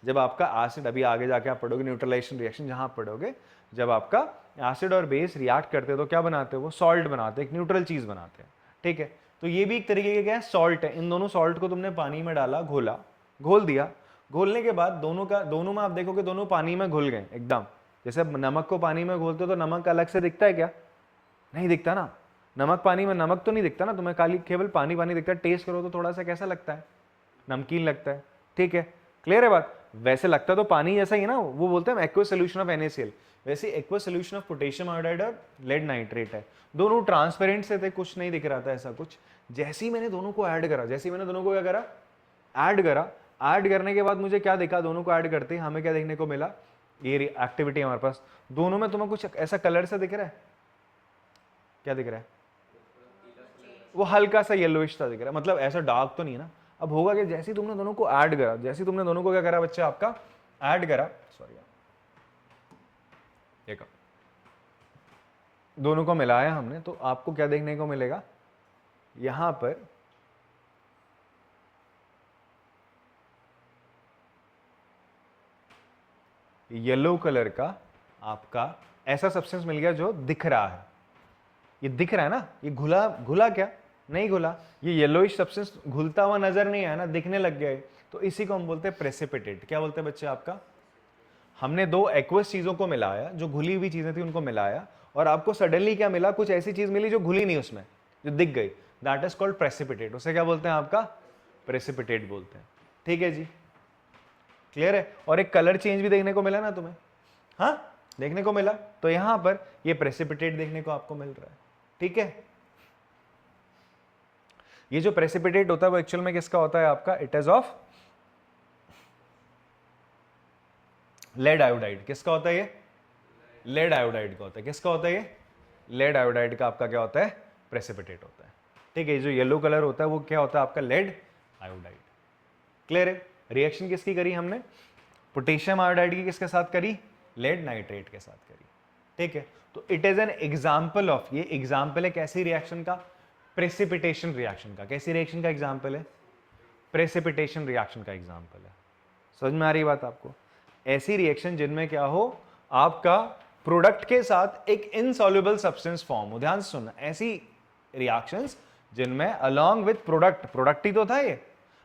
Speaker 1: जब आपका एसिड, अभी आगे जाके आप पढ़ोगे न्यूट्रलाइजेशन रिएक्शन, जहां आप पढ़ोगे जब आपका एसिड और बेस रिएक्ट करते हैं तो क्या बनाते हैं, वो सॉल्ट बनाते हैं, एक न्यूट्रल चीज बनाते हैं। ठीक है, तो ये भी एक तरीके का क्या है, सॉल्ट है। इन दोनों सॉल्ट को तुमने पानी में डाला, घोल दिया, घोलने के बाद दोनों में आप देखोगे दोनों पानी में घुल गए एकदम। जैसे नमक को पानी में घोलते हो तो नमक अलग से दिखता है क्या, नहीं दिखता ना। नमक पानी में नमक तो नहीं दिखता ना, तुम्हें खाली केवल पानी पानी दिखता है। टेस्ट करो तो थोड़ा सा कैसा लगता है, नमकीन लगता है। ठीक है, क्लियर है बात। वैसे लगता तो पानी जैसा ही ना, वो बोलते हैं एक्वस सोल्यूशन ऑफ NaCl। वैसे aqueous solution of potassium iodide और लेड नाइट्रेट है। दोनों ट्रांसपेरेंट से थे, कुछ नहीं दिख रहा था ऐसा कुछ। जैसे ही मैंने दोनों को ऐड करा, जैसे ही मैंने दोनों को क्या करा, ऐड करा, ऐड करने के बाद मुझे क्या दिखा, दोनों को ऐड करते हमें क्या देखने को मिला, ये एक्टिविटी हमारे पास दोनों में तुम्हें कुछ ऐसा कलर सा दिख रहा है, क्या दिख रहा है, वो हल्का सा येलोइश सा दिख रहा है, मतलब ऐसा डार्क तो नहीं है ना। अब होगा कि जैसे ही तुमने दोनों को ऐड करा, जैसे ही तुमने दोनों को क्या करा बच्चे, आपका ऐड करा, सॉरी देखो दोनों को मिलाया हमने, तो आपको क्या देखने को मिलेगा, यहां पर येलो कलर का आपका ऐसा सब्सटेंस मिल गया जो दिख रहा है। ये दिख रहा है ना, ये घुला क्या, नहीं घुला, ये येलोइश सब्सटेंस घुलता हुआ नजर नहीं आया ना, दिखने लग गया है। तो इसी को हम बोलते हैं प्रेसिपिटेट। क्या बोलते हैं बच्चे आपका, हमने दो एक्वस चीजों को मिलाया, जो घुली हुई चीजें थी उनको मिलाया, और आपको सडनली क्या मिला, कुछ ऐसी चीज मिली जो घुली नहीं उसमें, जो दिख गई, दैट इज कॉल्ड प्रेसिपिटेट। उसे क्या बोलते हैं आपका, प्रेसिपिटेट बोलते हैं। ठीक है जी, क्लियर है। और एक कलर चेंज भी देखने को मिला ना तुम्हें, हाँ देखने को मिला, तो यहां पर ये प्रेसिपिटेट देखने को आपको मिल रहा है। ठीक है, ये जो प्रेसिपिटेट होता है वो एक्चुअल में किसका होता है आपका, it is of lead iodide. किसका होता है ये, लेड आयोडाइड का होता है। किसका होता है ये, लेड आयोडाइड का आपका क्या होता है, प्रेसिपिटेट होता है। ठीक है, जो येलो कलर होता है वो क्या होता है आपका, लेड आयोडाइड। क्लियर है। रिएक्शन किसकी करी हमने, पोटेशियम आयोडाइड की किसके साथ करी, लेड नाइट्रेट के साथ करी। ठीक है, तो it is an example of, ये एग्जाम्पल है कैसी रिएक्शन का, प्रेसिपिटेशन रिएक्शन का। कैसी रिएक्शन का एग्जाम्पल है, प्रेसिपिटेशन रिएक्शन का एग्जाम्पल है। समझ में आ रही बात आपको, ऐसी रिएक्शन जिनमें क्या हो, आपका प्रोडक्ट के साथ एक इनसॉल्युबल सब्सटेंस फॉर्म हो। ध्यान से सुनना, ऐसी रिएक्शंस जिनमें अलोंग विथ प्रोडक्ट ही तो था ये,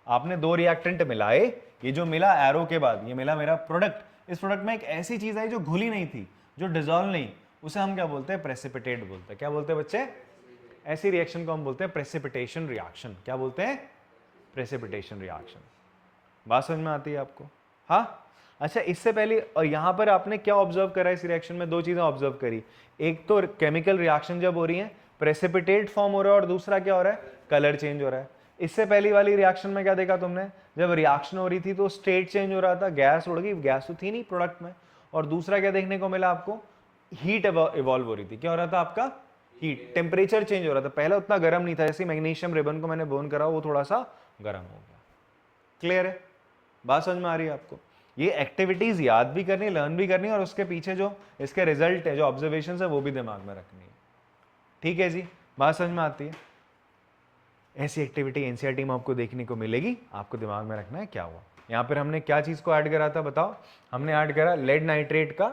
Speaker 1: आपने दो रिएक्टेंट मिलाए, ये जो मिला एरो के बाद, ये मिला मेरा प्रोडक्ट, इस प्रोडक्ट में एक ऐसी चीज आई जो घुली नहीं थी, जो डिजोल्व नहीं, उसे हम क्या बोलते हैं, प्रेसिपिटेट बोलते हैं। क्या बोलते हैं बच्चे, ऐसी रिएक्शन को हम बोलते हैं प्रेसिपिटेशन रिएक्शन। क्या बोलते हैं, प्रेसिपिटेशन रिएक्शन। बात समझ में आती है आपको, हाँ। अच्छा, इससे पहले और यहां पर आपने क्या ऑब्जर्व करा, इस रिएक्शन में दो चीजें ऑब्जर्व करी, एक तो केमिकल रिएक्शन जब हो रही है प्रेसिपिटेट फॉर्म हो रहा है, और दूसरा क्या हो रहा है, कलर चेंज हो रहा है। इससे पहली वाली रिएक्शन में क्या देखा तुमने, जब रिएक्शन हो रही थी तो स्टेट चेंज हो रहा था, गैस उड़ गई, गैस तो थी नहीं प्रोडक्ट में। और दूसरा क्या देखने को मिला आपको, हीट इवॉल्व हो रही थी। क्या हो रहा था आपका, हीट, टेम्परेचर चेंज हो रहा था। पहले उतना गर्म नहीं था, जैसे मैग्नीशियम रिबन को मैंने बर्न करा वो थोड़ा सा गर्म हो गया। क्लियर है, बात समझ में आ रही है आपको। ये एक्टिविटीज याद भी करनी, लर्न भी करनी, और उसके पीछे जो इसके रिजल्ट है, जो ऑब्जर्वेशन है, वो भी दिमाग में रखनी है। ठीक है जी, बात समझ में आती है। ऐसी एक्टिविटी एनसीईआरटी में आपको देखने को मिलेगी, आपको दिमाग में रखना है क्या हुआ। यहाँ पर हमने क्या चीज़ को ऐड करा था बताओ, हमने ऐड करा लेड नाइट्रेट का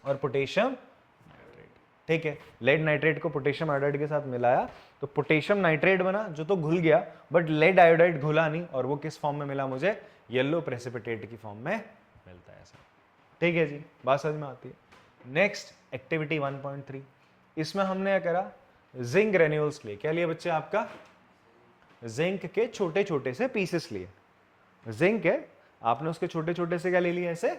Speaker 1: और पोटेशियम नाइट्रेट। ठीक है, लेड नाइट्रेट को पोटेशियम आयोडाइड के साथ मिलाया तो पोटेशियम नाइट्रेट बना, जो तो घुल गया, बट लेड आयोडाइड घुला नहीं, और वो किस फॉर्म में मिला मुझे, येलो प्रेसिपिटेट की फॉर्म में मिलता है ऐसा। ठीक है जी, बात समझ में आती है। नेक्स्ट एक्टिविटी 1.3, इसमें हमने क्या करा, जिंक ग्रेन्यूल्स लिए। क्या लिए बच्चे आपका, जिंक के छोटे छोटे से पीसेस लिए। जिंक है, आपने उसके छोटे छोटे से क्या ले लिए, ऐसे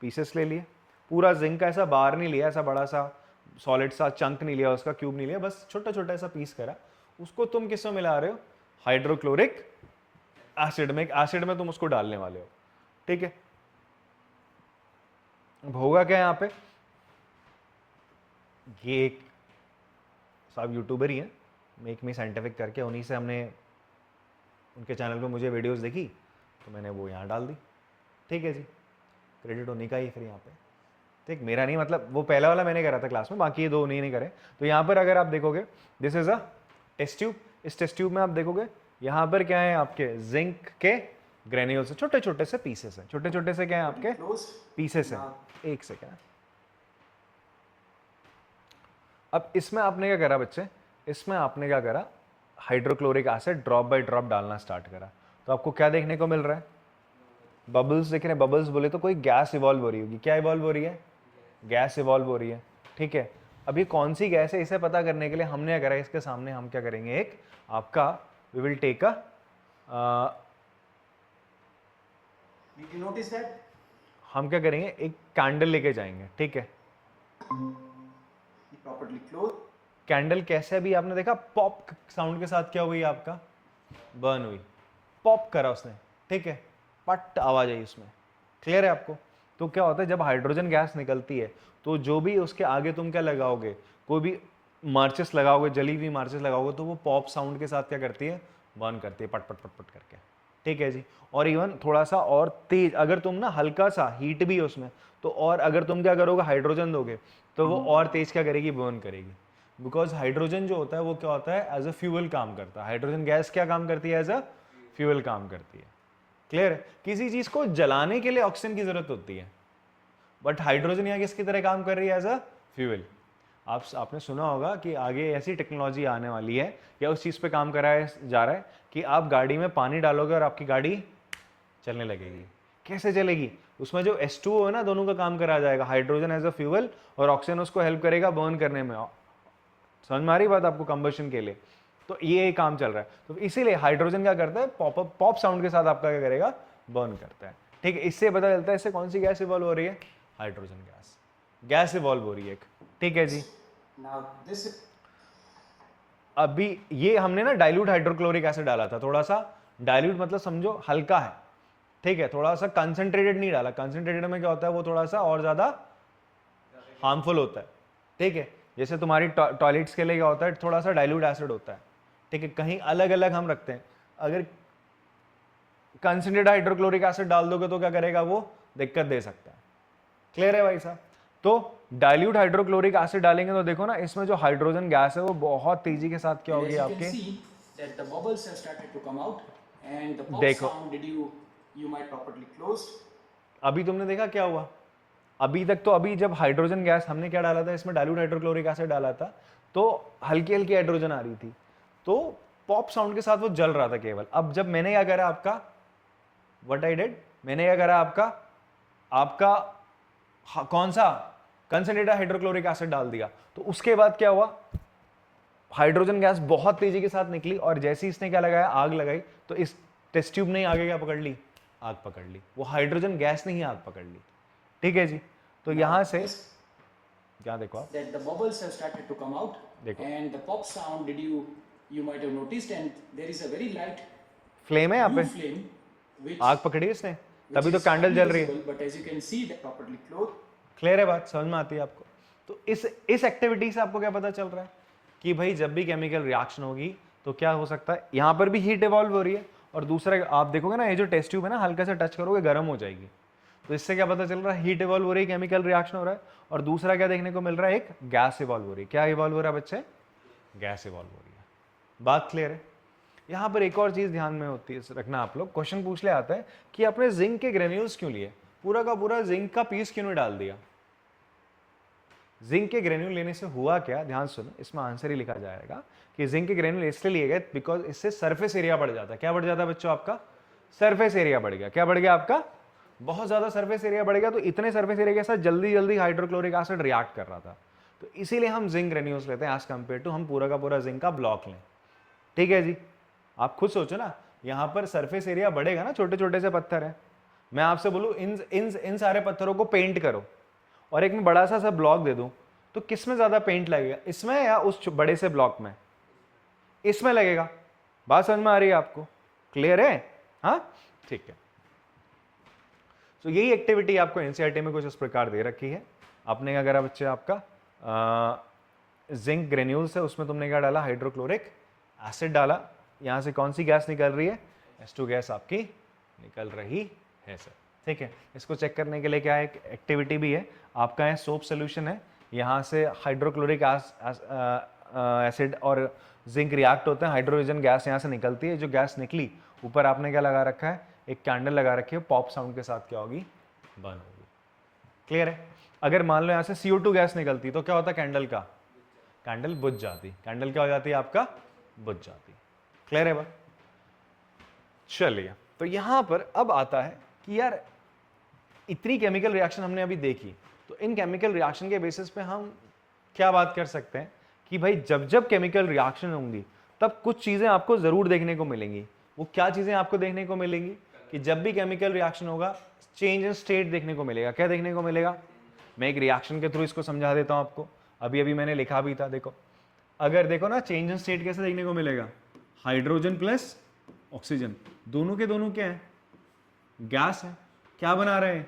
Speaker 1: पीसेस ले लिए। पूरा जिंक का ऐसा बार नहीं लिया, ऐसा बड़ा सा सॉलिड सा चंक नहीं लिया, उसका क्यूब नहीं लिया, बस छोटा छोटा ऐसा पीस करा। उसको तुम किस में मिला रहे हो, हाइड्रोक्लोरिक एसिड में। एसिड में तुम उसको डालने वाले हो। ठीक है, अब होगा क्या यहाँ पे, ये एक साहब यूट्यूबर ही है, मेक मी साइंटिफिक करके, उन्हीं से हमने, उनके चैनल पे मुझे वीडियोस देखी तो मैंने वो यहाँ डाल दी। ठीक है जी, क्रेडिट उन्हीं का ही फिर यहाँ पे। ठीक, मेरा नहीं, मतलब वो पहला वाला मैंने करा था क्लास में, बाकी ये दो उन्हीं ने करे। तो यहाँ पर अगर आप देखोगे, this is a test tube. इस टेस्ट ट्यूब में आप देखोगे यहाँ पर क्या है, आपके जिंक के ग्रेन्यूल्स से छोटे छोटे से पीसेस हैं। छोटे छोटे से क्या है आपके पीसेस हैं। एक सेकेंड, अब इसमें आपने क्या करा बच्चे, इसमें आपने क्या करा, hydrochloric acid drop by drop डालना स्टार्ट करा। तो आपको क्या देखने को मिल रहा है, बबल्स दिख रहे हैं। बबल्स बोले तो कोई गैस इवॉल्व हो रही होगी। क्या इवॉल्व हो रही है, गैस इवॉल्व हो रही है। ठीक है, अब ये कौन सी गैस है इसे पता करने के लिए हमने क्या करा, इसके सामने हम क्या करेंगे, एक आपका वी विल टेक अ, हम क्या करेंगे, एक कैंडल लेके जाएंगे। ठीक है, कैंडल कैसे, अभी आपने देखा पॉप साउंड के साथ क्या हुई, आपका बर्न हुई, पॉप करा उसने। ठीक है, पट आवाज आई उसमें, क्लियर है आपको। तो क्या होता है, जब हाइड्रोजन गैस निकलती है तो जो भी उसके आगे तुम क्या लगाओगे, कोई भी मार्चेस लगाओगे, जली हुई मार्चेस लगाओगे, तो वो पॉप साउंड के साथ क्या करती है, बर्न करती है, पट पट पट पट करके। ठीक है जी, और इवन थोड़ा सा और तेज, अगर तुम ना हल्का सा हीट भी है उसमें, तो और अगर तुम क्या करोगे, हाइड्रोजन दोगे, तो वो और तेज क्या करेगी, बर्न करेगी। बिकॉज हाइड्रोजन जो होता है वो क्या होता है, एज अ फ्यूल काम करता है। हाइड्रोजन गैस क्या काम करती है, एज अ फ्यूल काम करती है। क्लियर है, किसी चीज को जलाने के लिए ऑक्सीजन की जरूरत होती है, बट हाइड्रोजन यहाँ किसकी तरह काम कर रही है, एज अ फ्यूल। आपने सुना होगा कि आगे ऐसी टेक्नोलॉजी आने वाली है, या उस चीज पे काम कराया जा रहा है कि आप गाड़ी में पानी डालोगे और आपकी गाड़ी चलने लगेगी। कैसे चलेगी, उसमें जो H2O है ना, दोनों का काम करा जाएगा, हाइड्रोजन एज अ फ्यूल और ऑक्सीजन उसको हेल्प करेगा बर्न करने में। समझ में आ रही बात आपको, कंबशन के लिए। तो ये काम चल रहा है, तो इसीलिए हाइड्रोजन क्या करता है, पॉप साउंड के साथ आपका क्या करेगा, बर्न करता है। ठीक है, इससे पता चलता है इससे कौन सी गैस इवॉल्व हो रही है, हाइड्रोजन गैस इवॉल्व हो रही है एक। ठीक है जी, अभी ये हमने ना डाइल्यूट हाइड्रोक्लोरिक एसिड डाला था, थोड़ा सा डाइल्यूट मतलब समझो हल्का है। ठीक है, थोड़ा सा कंसंट्रेटेड नहीं डाला। कंसंट्रेटेड में क्या होता है, वो थोड़ा सा और ज्यादा हार्मफुल होता है। ठीक है, जैसे तुम्हारी टॉयलेट्स के लिए क्या होता है, थोड़ा सा डाइल्यूट एसिड होता है। ठीक है, कहीं अलग अलग हम रखते हैं। अगर कंसंट्रेटेड हाइड्रोक्लोरिक एसिड डाल दोगे तो क्या करेगा, वो दिक्कत दे सकता है। क्लियर है भाई साहब। तो डाइल्यूट हाइड्रोक्लोरिक एसिड डालेंगे तो देखो ना, इसमें जो हाइड्रोजन गैस है वो बहुत तेजी के साथ क्या होगी आपके, देखो अभी तुमने देखा क्या हुआ, अभी तक तो, अभी जब हाइड्रोजन गैस हमने क्या डाला था इसमें, डाइल्यूट हाइड्रोक्लोरिक एसिड डाला था, तो हल्की हल्की हाइड्रोजन आ रही थी, तो पॉप साउंड के साथ वो जल रहा था केवल। अब जब मैंने क्या करा आपका, व्हाट आई डिड, मैंने क्या करा आपका कौन सा कंसंट्रेटेड हाइड्रोक्लोरिक एसिड डाल दिया, तो उसके बाद क्या हुआ, हाइड्रोजन गैस बहुत तेजी के साथ निकली, और जैसे इसने क्या लगाया, आग लगाई, तो इस टेस्ट ट्यूब ने आगे क्या पकड़ ली, आग पकड़ ली। वो हाइड्रोजन गैस ने ही आग पकड़ ली। ठीक है जी, तो यहां से क्या देखो आप,
Speaker 2: that the bubbles have started to come out,
Speaker 1: देखो
Speaker 2: and the pop sound, you might have noticed, and there is a very light
Speaker 1: flame है यहाँ पे,
Speaker 2: blue flame which
Speaker 1: आग पकड़ी इसने, तभी तो कैंडल जल रही है।
Speaker 2: but as you can see that properly clothed.
Speaker 1: Clear है बात, समझ में आती है आपको। तो इस एक्टिविटी से आपको क्या पता चल रहा है कि भाई जब भी केमिकल रिएक्शन होगी तो क्या हो सकता है, यहाँ पर भी हीट इवॉल्व हो रही है, और दूसरा आप देखोगे ना, ये जो टेस्ट ट्यूब है ना, हल्का सा टच करोगे गर्म हो जाएगी। तो इससे क्या पता चल रहा है, हीट इवॉल्व हो रही है, केमिकल रिएक्शन हो रहा है। और दूसरा क्या देखने को मिल रहा है, एक गैस इवॉल्व हो रही है। क्या इवॉल्व हो रहा है बच्चे, गैस इवॉल्व हो रही है। बात क्लियर है। यहाँ पर एक और चीज ध्यान में होती है रखना, आप लोग क्वेश्चन पूछ ले आता है कि आपने जिंक के ग्रेन्यूल्स क्यों लिए, पूरा का पूरा जिंक का पीस क्यों नहीं डाल दिया। जिंक के ग्रेन्यूल लेने से हुआ क्या, ध्यान सुनो, इसमें आंसर ही लिखा जाएगा कि जिंक के ग्रेन्यूल इसलिए लिए गए बिकॉज इससे सरफेस एरिया बढ़ जाता है। क्या बढ़ जाता है बच्चों, आपका सरफेस एरिया बढ़ गया। क्या बढ़ गया आपका, बहुत ज्यादा सरफेस एरिया बढ़ गया। तो इतने सरफेस एरिया के साथ जल्दी जल्दी हाइड्रोक्लोरिक एसिड रिएक्ट कर रहा था, तो इसीलिए हम जिंक ग्रेन्यूल्स लेते हैं एज कंपेयर टू हम पूरा का पूरा जिंक का ब्लॉक लें। ठीक है जी, आप खुद सोचो ना, यहां पर सरफेस एरिया बढ़ेगा ना, छोटे छोटे से पत्थर है। मैं आपसे बोलूं इन सारे पत्थरों को पेंट करो और एक में बड़ा सा ब्लॉक दे दूं, तो किस में ज्यादा पेंट लगेगा, इसमें या उस बड़े से ब्लॉक में, इसमें लगेगा। बात समझ में आ रही है आपको, क्लियर है, हाँ ठीक है। तो यही एक्टिविटी आपको एनसीईआरटी में कुछ इस प्रकार दे रखी है। आपने क्या करा बच्चे, आपका जिंक ग्रेन्यूल्स है, उसमें तुमने क्या डाला, हाइड्रोक्लोरिक एसिड डाला। यहां से कौन सी गैस निकल रही है, H2 गैस आपकी निकल रही है सर। ठीक है, इसको चेक करने के लिए क्या है, एक एक्टिविटी भी है आपका, है सोप सोल्यूशन है, यहाँ से हाइड्रोक्लोरिक एसिड और जिंक रिएक्ट होते हैं, हाइड्रोजन गैस यहाँ से निकलती है। जो गैस निकली, ऊपर आपने क्या लगा रखा है, एक कैंडल लगा रखी है, पॉप साउंड के साथ क्या होगी, बर्न होगी। क्लियर है। अगर मान लो यहाँ से CO2 गैस निकलती तो क्या होता, कैंडल का, कैंडल बुझ जाती, कैंडल क्या हो जाती है आपका, बुझ जाती। क्लियर है बात। चलिए, तो यहां पर अब आता है कि यार इतनी केमिकल रिएक्शन हमने अभी देखी, तो इन केमिकल रिएक्शन के बेसिस पे हम क्या बात कर सकते हैं कि भाई जब जब केमिकल रिएक्शन होंगी तब कुछ चीजें आपको जरूर देखने को मिलेंगी। वो क्या चीजें आपको देखने को मिलेंगी कि जब भी केमिकल रिएक्शन होगा चेंज इन स्टेट देखने को मिलेगा। क्या देखने को मिलेगा, मैं एक रिएक्शन के थ्रू इसको समझा देता हूं आपको, अभी अभी मैंने लिखा भी था। देखो, अगर देखो ना, चेंज इन स्टेट कैसे देखने को मिलेगा, हाइड्रोजन प्लस ऑक्सीजन, दोनों के दोनों क्या है, गैस है। क्या बना रहे हैं,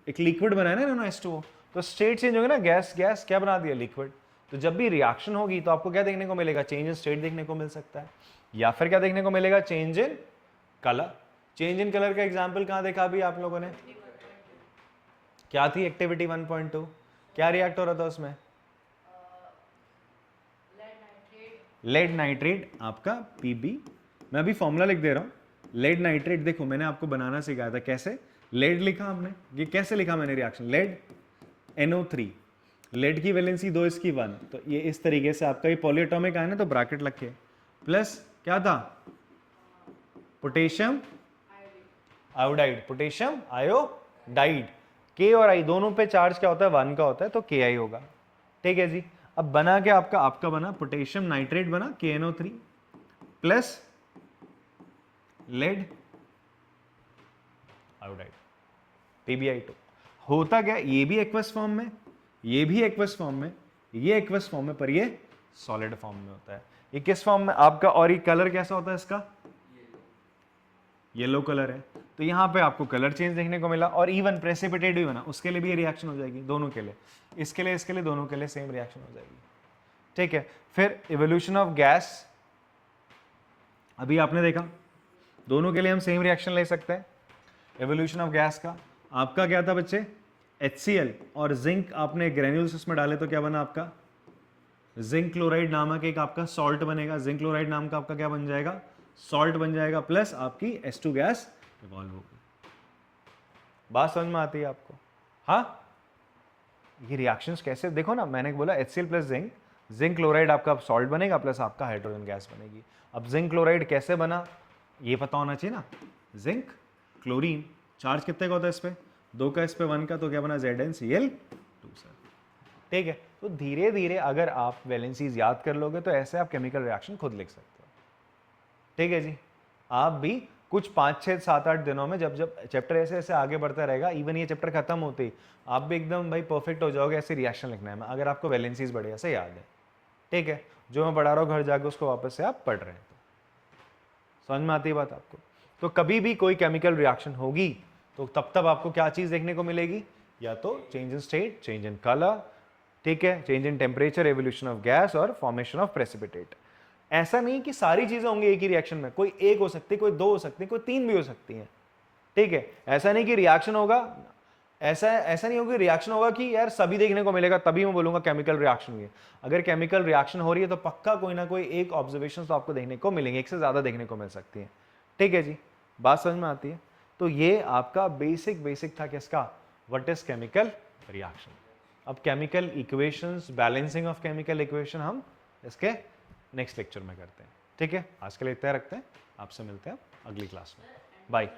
Speaker 1: एक लिक्विड बना है ना H2O, तो स्टेट चेंज होगी ना, गैस गैस क्या बना दिया, लिक्विड। तो जब भी रिएक्शन होगी तो आपको क्या देखने को मिलेगा, चेंज इन स्टेट देखने को मिल सकता है, या फिर क्या देखने को मिलेगा, change in colour. Change in colour का एग्जांपल कहां देखा अभी आप लोगों ने, क्या थी एक्टिविटी 1.2, क्या रिएक्ट हो रहा था उसमें, लेड नाइट्रेट आपका Pb। मैं अभी फॉर्मूला लिख दे रहा हूं, लेड नाइट्रेट। देखो मैंने आपको बनाना सिखाया था, कैसे लेड लिखा हमने, ये कैसे लिखा मैंने रिएक्शन, लेड NO3, लेड की वैलेंसी 2, इसकी 1, तो ये इस तरीके से आपका ये पॉलीएटॉमिक आया ना, तो ब्रैकेट लग के प्लस क्या था, potassium iodide, potassium iodide. K और I दोनों पे चार्ज क्या होता है, 1 का होता है, तो Ki होगा। ठीक है जी। अब बना क्या आपका बना पोटेशियम नाइट्रेट बना KNO3 plus lead iodide PbI2। होता क्या, ये भी एक्वस फॉर्म में, ये भी एक्वस फॉर्म में, ये एक्वस फॉर्म में, पर ये सॉलिड फॉर्म में होता है। ये किस फॉर्म में आपका, और ये कलर कैसा होता है इसका, येलो कलर है। तो यहाँ पे आपको कलर चेंज देखने को मिला, और इवन प्रेसिपिटेट भी बना, उसके लिए भी ये रिएक्शन हो जाएगी, दोनों के लिए, इसके लिए दोनों के लिए सेम रिएक्शन हो जाएगी। ठीक है। फिर इवोल्यूशन ऑफ गैस, अभी आपने देखा दोनों के लिए हम सेम रिएक्शन ले सकते हैं। इवोल्यूशन ऑफ गैस का आपका क्या था बच्चे, HCl और जिंक आपने ग्रेन्यूल्स उसमें डाले, तो क्या बना आपका, जिंक क्लोराइड नामक एक आपका सॉल्ट बनेगा, जिंक क्लोराइड नाम का आपका क्या बन जाएगा, सॉल्ट बन जाएगा, प्लस आपकी H2 गैस इवॉल्व होगी। बात समझ में आती है आपको, हाँ। ये रिएक्शंस कैसे, देखो ना, मैंने बोला HCl plus zinc, zinc chloride आपका सॉल्ट बनेगा, प्लस आपका हाइड्रोजन गैस बनेगी। अब जिंक क्लोराइड कैसे बना, ये पता होना चाहिए ना, जिंक क्लोरीन, चार्ज कितने का होता है इस पे, 2 का, इस पे 1 का, तो क्या बना, ZnCl2 सर। ठीक है। तो धीरे धीरे अगर आप वैलेंसीज याद कर लोगे तो ऐसे आप केमिकल रिएक्शन खुद लिख सकते हो। ठीक है जी। आप भी कुछ 5, 6, 7, 8 दिनों में जब जब चैप्टर ऐसे ऐसे आगे बढ़ता रहेगा, इवन ये चैप्टर खत्म होते ही आप भी एकदम भाई परफेक्ट हो जाओगे ऐसे रिएक्शन लिखने में, अगर आपको वैलेंसीज बढ़िया से याद है। ठीक है। जो मैं पढ़ा रहा हूँ घर जाके उसको वापस से आप पढ़ रहे हैं, तो समझ में आती है बात आपको। तो कभी भी कोई केमिकल रिएक्शन होगी तो तब आपको क्या चीज देखने को मिलेगी, या तो change in state, change in colour, ठीक है, change in temperature, evolution of gas और फॉर्मेशन ऑफ प्रेसिपिटेट। ऐसा नहीं कि सारी चीजें होंगी एक ही रिएक्शन में, कोई एक हो सकती है, कोई 2 हो सकती है, कोई 3 भी हो सकती हैं। ठीक है, ऐसा नहीं कि रिएक्शन होगा, ऐसा नहीं होगा, रिएक्शन होगा कि यार सभी देखने को मिलेगा तभी मैं बोलूंगा केमिकल रिएक्शन हुई है। अगर केमिकल रिएक्शन हो रही है तो पक्का कोई ना कोई एक ऑब्जर्वेशन तो आपको देखने को मिलेंगे, एक से ज्यादा देखने को मिल सकती है। ठीक है जी, बात समझ में आती है। तो ये आपका बेसिक था किसका, व्हाट इज केमिकल रिएक्शन। अब chemical equations, balancing of chemical equation हम इसके नेक्स्ट लेक्चर में करते हैं। ठीक है, आज के लिए इतना रखते हैं, आपसे मिलते हैं अगली क्लास में, बाय।